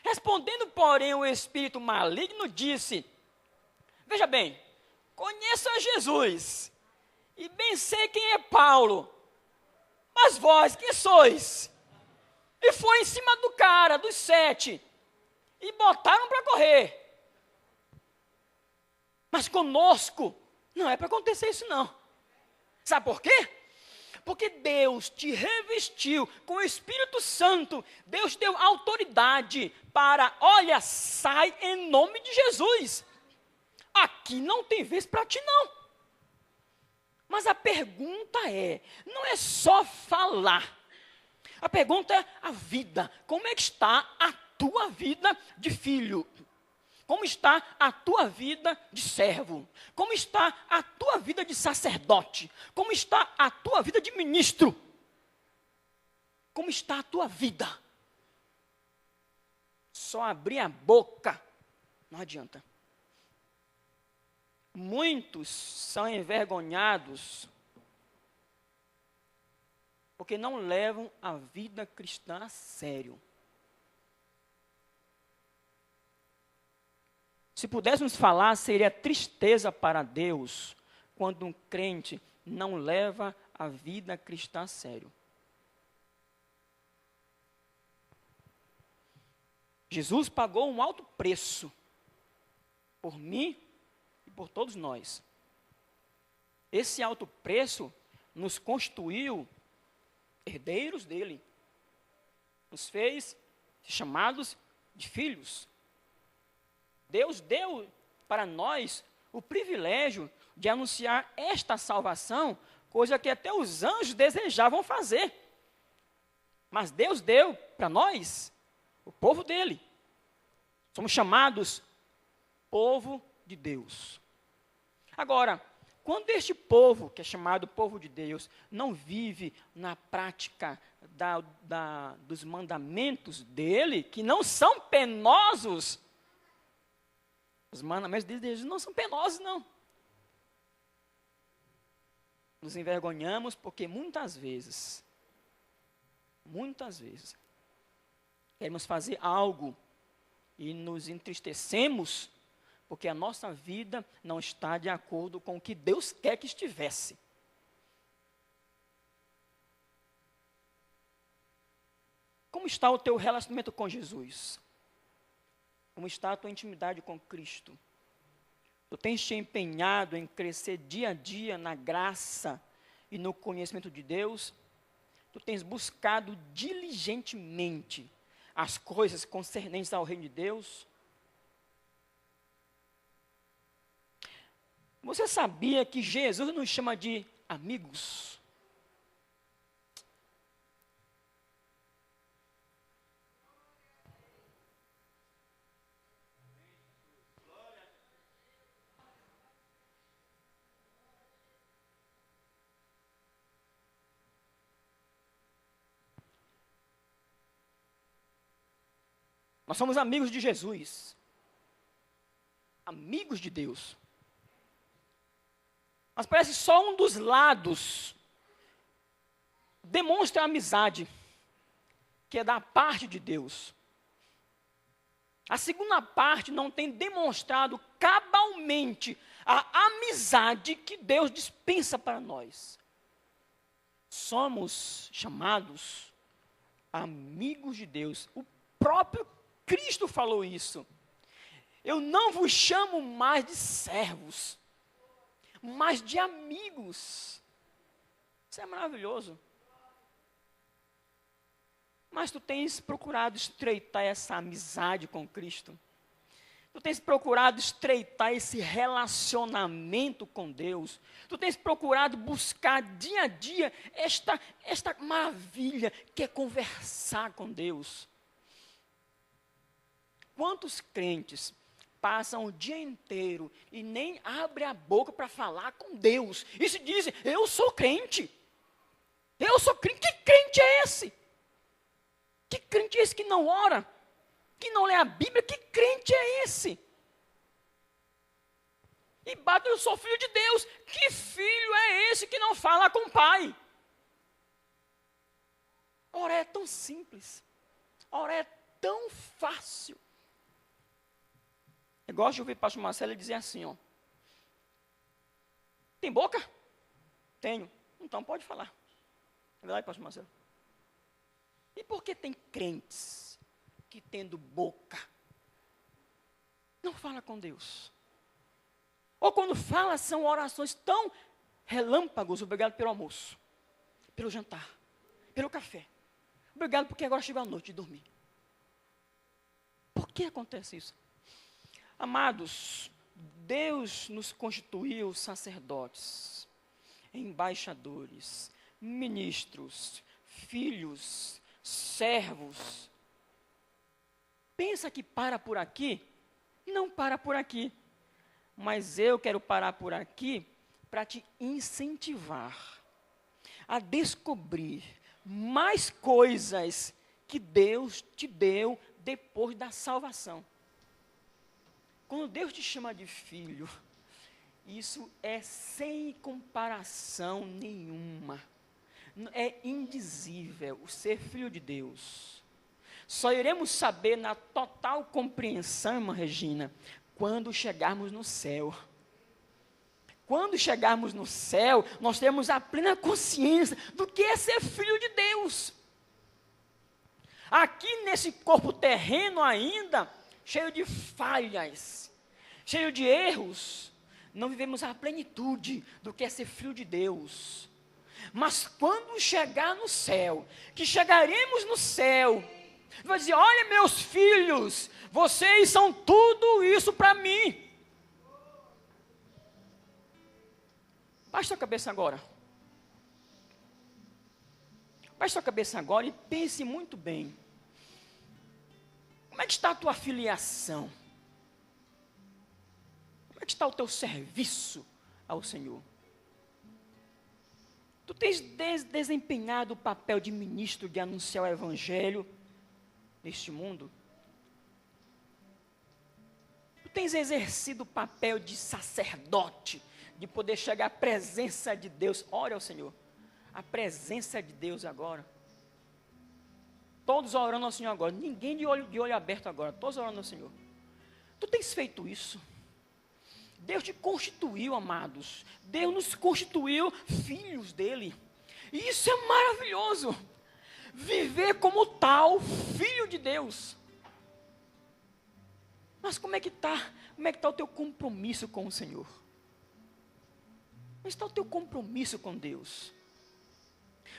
Respondendo, porém, o espírito maligno disse: veja bem, conheço a Jesus, e bem sei quem é Paulo, mas vós que sois? E foi em cima do cara, dos 7, e botaram para correr. Mas conosco, não é para acontecer isso não. Sabe por quê? Porque Deus te revestiu com o Espírito Santo. Deus deu autoridade para, olha, sai em nome de Jesus. Aqui não tem vez para ti não. Mas a pergunta não é só falar. A pergunta é a vida. Como é que está a tua vida de filho? Como está a tua vida de servo? Como está a tua vida de sacerdote? Como está a tua vida de ministro? Como está a tua vida? Só abrir a boca não adianta. Muitos são envergonhados porque não levam a vida cristã a sério. Se pudéssemos falar, seria tristeza para Deus quando um crente não leva a vida cristã a sério. Jesus pagou um alto preço por mim e por todos nós. Esse alto preço nos constituiu herdeiros dele. Nos fez chamados de filhos. Deus deu para nós o privilégio de anunciar esta salvação, coisa que até os anjos desejavam fazer. Mas Deus deu para nós, o povo dele. Somos chamados povo de Deus. Agora, quando este povo, que é chamado povo de Deus, não vive na prática dos mandamentos dele, que não são penosos, os mandamentos de Deus não são penosos, não. Nos envergonhamos porque muitas vezes, queremos fazer algo e nos entristecemos porque a nossa vida não está de acordo com o que Deus quer que estivesse. Como está o teu relacionamento com Jesus? Como está a tua intimidade com Cristo? Tu tens te empenhado em crescer dia a dia na graça e no conhecimento de Deus? Tu tens buscado diligentemente as coisas concernentes ao reino de Deus? Você sabia que Jesus nos chama de amigos? Nós somos amigos de Jesus. Amigos de Deus. Mas parece só um dos lados demonstra amizade, que é da parte de Deus. A segunda parte não tem demonstrado cabalmente a amizade que Deus dispensa para nós. Somos chamados amigos de Deus. O próprio Cristo falou isso. Eu não vos chamo mais de servos, mas de amigos. Isso é maravilhoso. Mas tu tens procurado estreitar essa amizade com Cristo? Tu tens procurado estreitar esse relacionamento com Deus? Tu tens procurado buscar dia a dia esta maravilha que é conversar com Deus? Quantos crentes passam o dia inteiro e nem abrem a boca para falar com Deus? E se dizem, eu sou crente. Eu sou crente. Que crente é esse? Que crente é esse que não ora? Que não lê a Bíblia? Que crente é esse? E bate, eu sou filho de Deus. Que filho é esse que não fala com o pai? Ora, é tão simples. Ora, é tão fácil. Eu gosto de ouvir o pastor Marcelo dizer assim, ó. Tem boca? Tenho. Então pode falar. É verdade, pastor Marcelo? E por que tem crentes que tendo boca não fala com Deus? Ou quando fala são orações tão relâmpagos, obrigado pelo almoço, pelo jantar, pelo café. Obrigado porque agora chegou a noite de dormir. Por que acontece isso? Amados, Deus nos constituiu sacerdotes, embaixadores, ministros, filhos, servos. Pensa que para por aqui? Não para por aqui. Mas eu quero parar por aqui para te incentivar a descobrir mais coisas que Deus te deu depois da salvação. Quando Deus te chama de filho, isso é sem comparação nenhuma. É indizível o ser filho de Deus. Só iremos saber na total compreensão, irmã Regina, quando chegarmos no céu. Quando chegarmos no céu, nós temos a plena consciência do que é ser filho de Deus. Aqui nesse corpo terreno ainda, cheio de falhas, cheio de erros, não vivemos a plenitude do que é ser filho de Deus. Mas quando chegar no céu, que chegaremos no céu, vai dizer, olha meus filhos, vocês são tudo isso para mim. Baixe sua cabeça agora. Baixe sua cabeça agora e pense muito bem. Como é que está a tua filiação? Como é que está o teu serviço ao Senhor? Tu tens desempenhado o papel de ministro de anunciar o Evangelho neste mundo? Tu tens exercido o papel de sacerdote, de poder chegar à presença de Deus? Ore ao Senhor, a presença de Deus agora. Todos orando ao Senhor agora, ninguém de olho aberto agora, todos orando ao Senhor. Tu tens feito isso? Deus te constituiu, amados. Deus nos constituiu filhos dele. E isso é maravilhoso. Viver como tal, filho de Deus. Mas como é que está? Como é que está o teu compromisso com o Senhor? Como está o teu compromisso com Deus?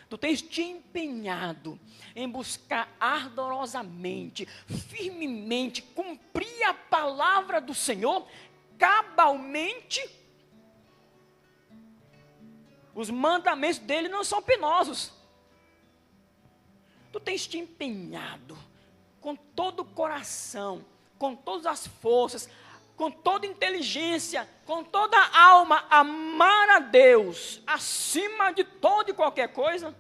Tu tens te empenhado em buscar ardorosamente, firmemente, cumprir a palavra do Senhor, cabalmente. Os mandamentos dele não são penosos. Tu tens te empenhado com todo o coração, com todas as forças, com toda inteligência, com toda a alma, amar a Deus acima de toda e qualquer coisa?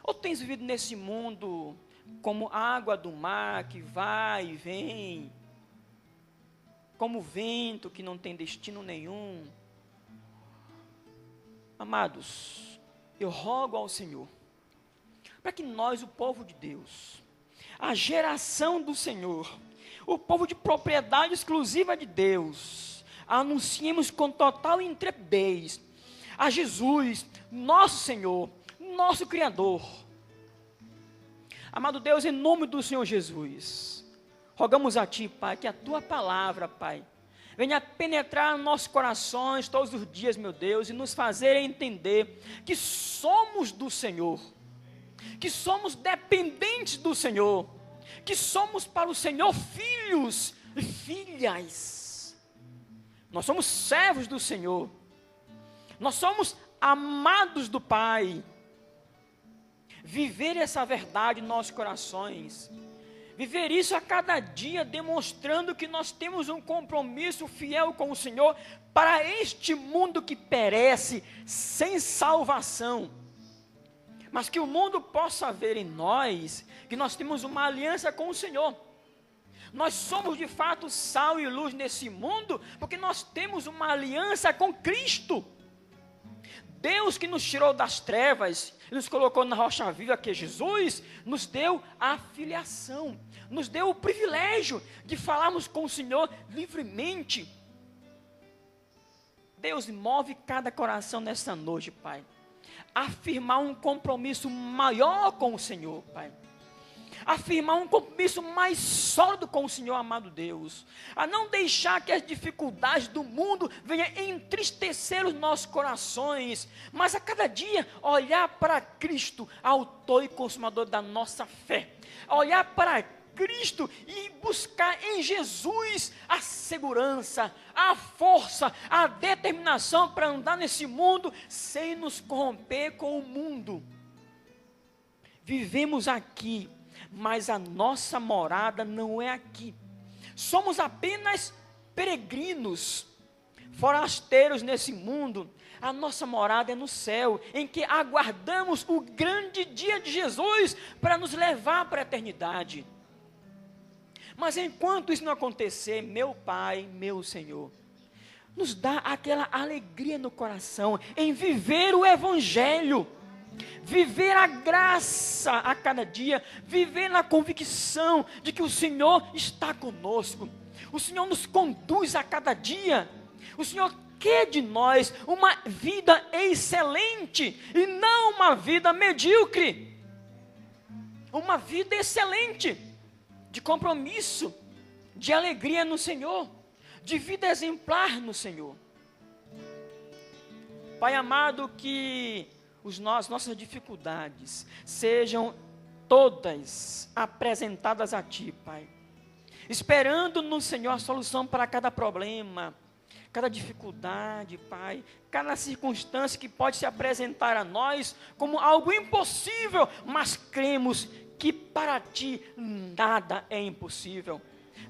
Ou tens vivido nesse mundo como água do mar que vai e vem, como vento que não tem destino nenhum, Amados, eu rogo ao Senhor, para que nós, o povo de Deus, a geração do Senhor, o povo de propriedade exclusiva de Deus, anunciemos com total intrepidez a Jesus, nosso Senhor, nosso Criador. Amado Deus, em nome do Senhor Jesus, rogamos a Ti, Pai, que a Tua palavra, Pai, venha penetrar nos nossos corações todos os dias, meu Deus, e nos fazer entender que somos do Senhor, que somos dependentes do Senhor, que somos para o Senhor filhos e filhas. Nós somos servos do Senhor, nós somos amados do Pai. Viver essa verdade em nossos corações, viver isso a cada dia, demonstrando que nós temos um compromisso fiel com o Senhor para este mundo que perece sem salvação, mas que o mundo possa ver em nós que nós temos uma aliança com o Senhor. Nós somos de fato sal e luz nesse mundo, porque nós temos uma aliança com Cristo. Deus que nos tirou das trevas, nos colocou na rocha viva, que é Jesus, nos deu a filiação, nos deu o privilégio de falarmos com o Senhor livremente. Deus, move cada coração nessa noite, Pai, afirmar um compromisso maior com o Senhor, Pai, afirmar um compromisso mais sólido com o Senhor, amado Deus, a não deixar que as dificuldades do mundo venham entristecer os nossos corações, mas a cada dia olhar para Cristo, autor e consumador da nossa fé, olhar para Cristo e buscar em Jesus a segurança, a força, a determinação para andar nesse mundo sem nos corromper com o mundo. Vivemos aqui, mas a nossa morada não é aqui. Somos apenas peregrinos, forasteiros nesse mundo. A nossa morada é no céu, em que aguardamos o grande dia de Jesus para nos levar para a eternidade. Mas enquanto isso não acontecer, meu Pai, meu Senhor, nos dá aquela alegria no coração em viver o Evangelho, viver a graça a cada dia, viver na convicção de que o Senhor está conosco, o Senhor nos conduz a cada dia, o Senhor quer de nós uma vida excelente e não uma vida medíocre, uma vida excelente, de compromisso, de alegria no Senhor, de vida exemplar no Senhor. Pai amado, que nossas dificuldades sejam todas apresentadas a Ti, Pai, esperando no Senhor a solução para cada problema, cada dificuldade, Pai, cada circunstância que pode se apresentar a nós como algo impossível, mas cremos que para Ti nada é impossível.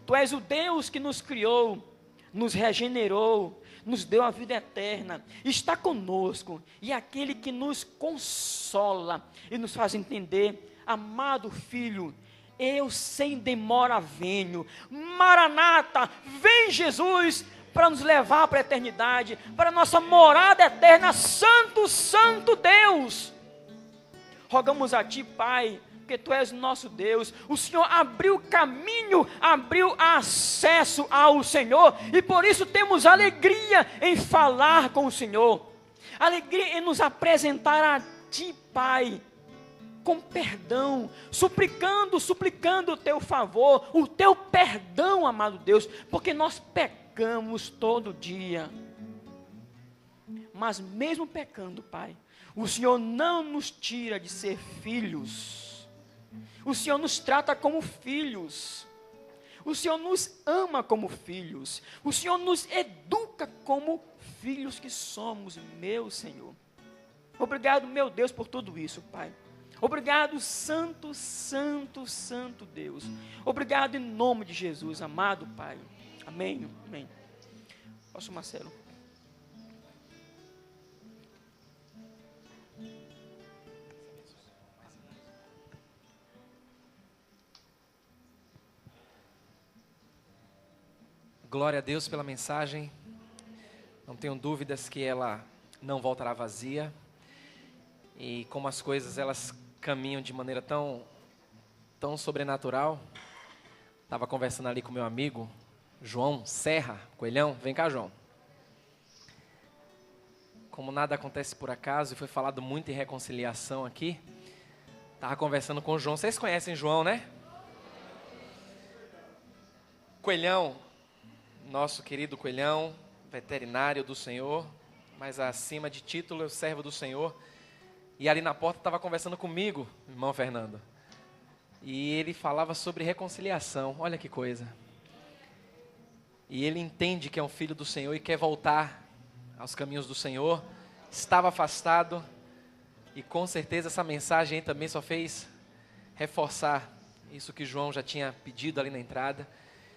Tu és o Deus que nos criou, nos regenerou, nos deu a vida eterna, está conosco, e aquele que nos consola e nos faz entender, amado Filho, eu sem demora venho, Maranata, vem Jesus, para nos levar para a eternidade, para a nossa morada eterna, Santo, Santo Deus. Rogamos a Ti, Pai, porque Tu és nosso Deus, o Senhor abriu caminho, abriu acesso ao Senhor, e por isso temos alegria em falar com o Senhor, alegria em nos apresentar a Ti, Pai, com perdão, suplicando o Teu favor, o Teu perdão, amado Deus, porque nós pecamos todo dia, mas mesmo pecando, Pai, o Senhor não nos tira de ser filhos, o Senhor nos trata como filhos, o Senhor nos ama como filhos, o Senhor nos educa como filhos que somos, meu Senhor. Obrigado, meu Deus, por tudo isso, Pai. Obrigado, Santo, Santo, Santo Deus. Obrigado em nome de Jesus, amado Pai. Amém, amém. Pastor Marcelo. Glória a Deus pela mensagem. Não tenho dúvidas que ela não voltará vazia. E como as coisas elas caminham de maneira tão sobrenatural. Estava conversando ali com meu amigo João Serra, Coelhão. Vem cá, João. Como nada acontece por acaso, e foi falado muito em reconciliação aqui, estava conversando com o João. Vocês conhecem João, né? Coelhão, nosso querido Coelhão, veterinário do Senhor, mas acima de título, servo do Senhor. E ali na porta estava conversando comigo, irmão Fernando. E ele falava sobre reconciliação, olha que coisa. E ele entende que é um filho do Senhor e quer voltar aos caminhos do Senhor. Estava afastado e com certeza essa mensagem aí também só fez reforçar isso que João já tinha pedido ali na entrada.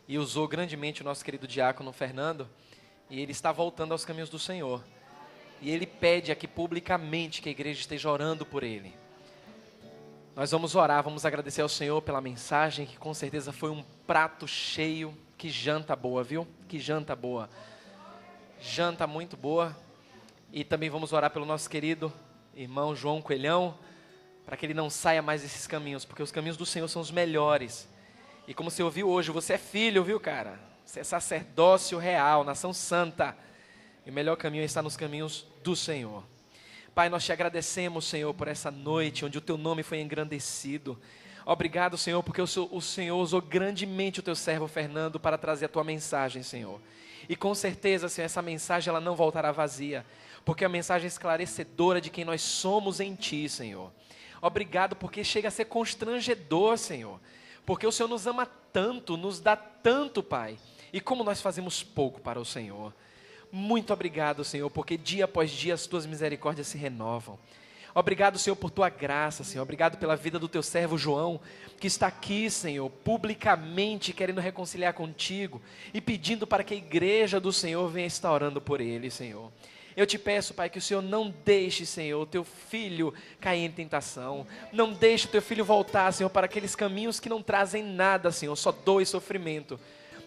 E usou grandemente o nosso querido diácono Fernando. E ele está voltando aos caminhos do Senhor. E ele pede aqui publicamente que a igreja esteja orando por ele. Nós vamos orar, vamos agradecer ao Senhor pela mensagem, que com certeza foi um prato cheio. Que janta boa, viu? Que janta boa. Janta muito boa. E também vamos orar pelo nosso querido irmão João Coelhão, para que ele não saia mais desses caminhos, porque os caminhos do Senhor são os melhores. E como você ouviu hoje, você é filho, viu, cara? Você é sacerdócio real, nação santa. E o melhor caminho é estar nos caminhos do Senhor. Pai, nós te agradecemos, Senhor, por essa noite, onde o teu nome foi engrandecido. Obrigado, Senhor, porque o Senhor usou grandemente o teu servo Fernando para trazer a tua mensagem, Senhor. E com certeza, Senhor, essa mensagem ela não voltará vazia, porque é a mensagem esclarecedora de quem nós somos em ti, Senhor. Obrigado porque chega a ser constrangedor, Senhor, porque o Senhor nos ama tanto, nos dá tanto, Pai, e como nós fazemos pouco para o Senhor. Muito obrigado, Senhor, porque dia após dia as tuas misericórdias se renovam. Obrigado, Senhor, por tua graça, Senhor. Obrigado pela vida do teu servo João, que está aqui, Senhor, publicamente querendo reconciliar contigo e pedindo para que a igreja do Senhor venha estar orando por ele, Senhor. Eu te peço, Pai, que o Senhor não deixe, Senhor, o teu filho cair em tentação. Não deixe o teu filho voltar, Senhor, para aqueles caminhos que não trazem nada, Senhor, só dor e sofrimento.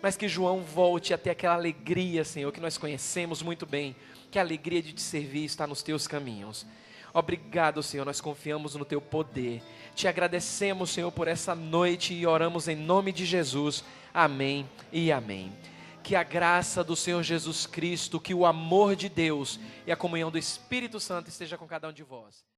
Mas que João volte a ter aquela alegria, Senhor, que nós conhecemos muito bem, que a alegria de te servir está nos teus caminhos. Obrigado, Senhor, nós confiamos no teu poder. Te agradecemos, Senhor, por essa noite e oramos em nome de Jesus. Amém e amém. Que a graça do Senhor Jesus Cristo, que o amor de Deus e a comunhão do Espírito Santo esteja com cada um de vós.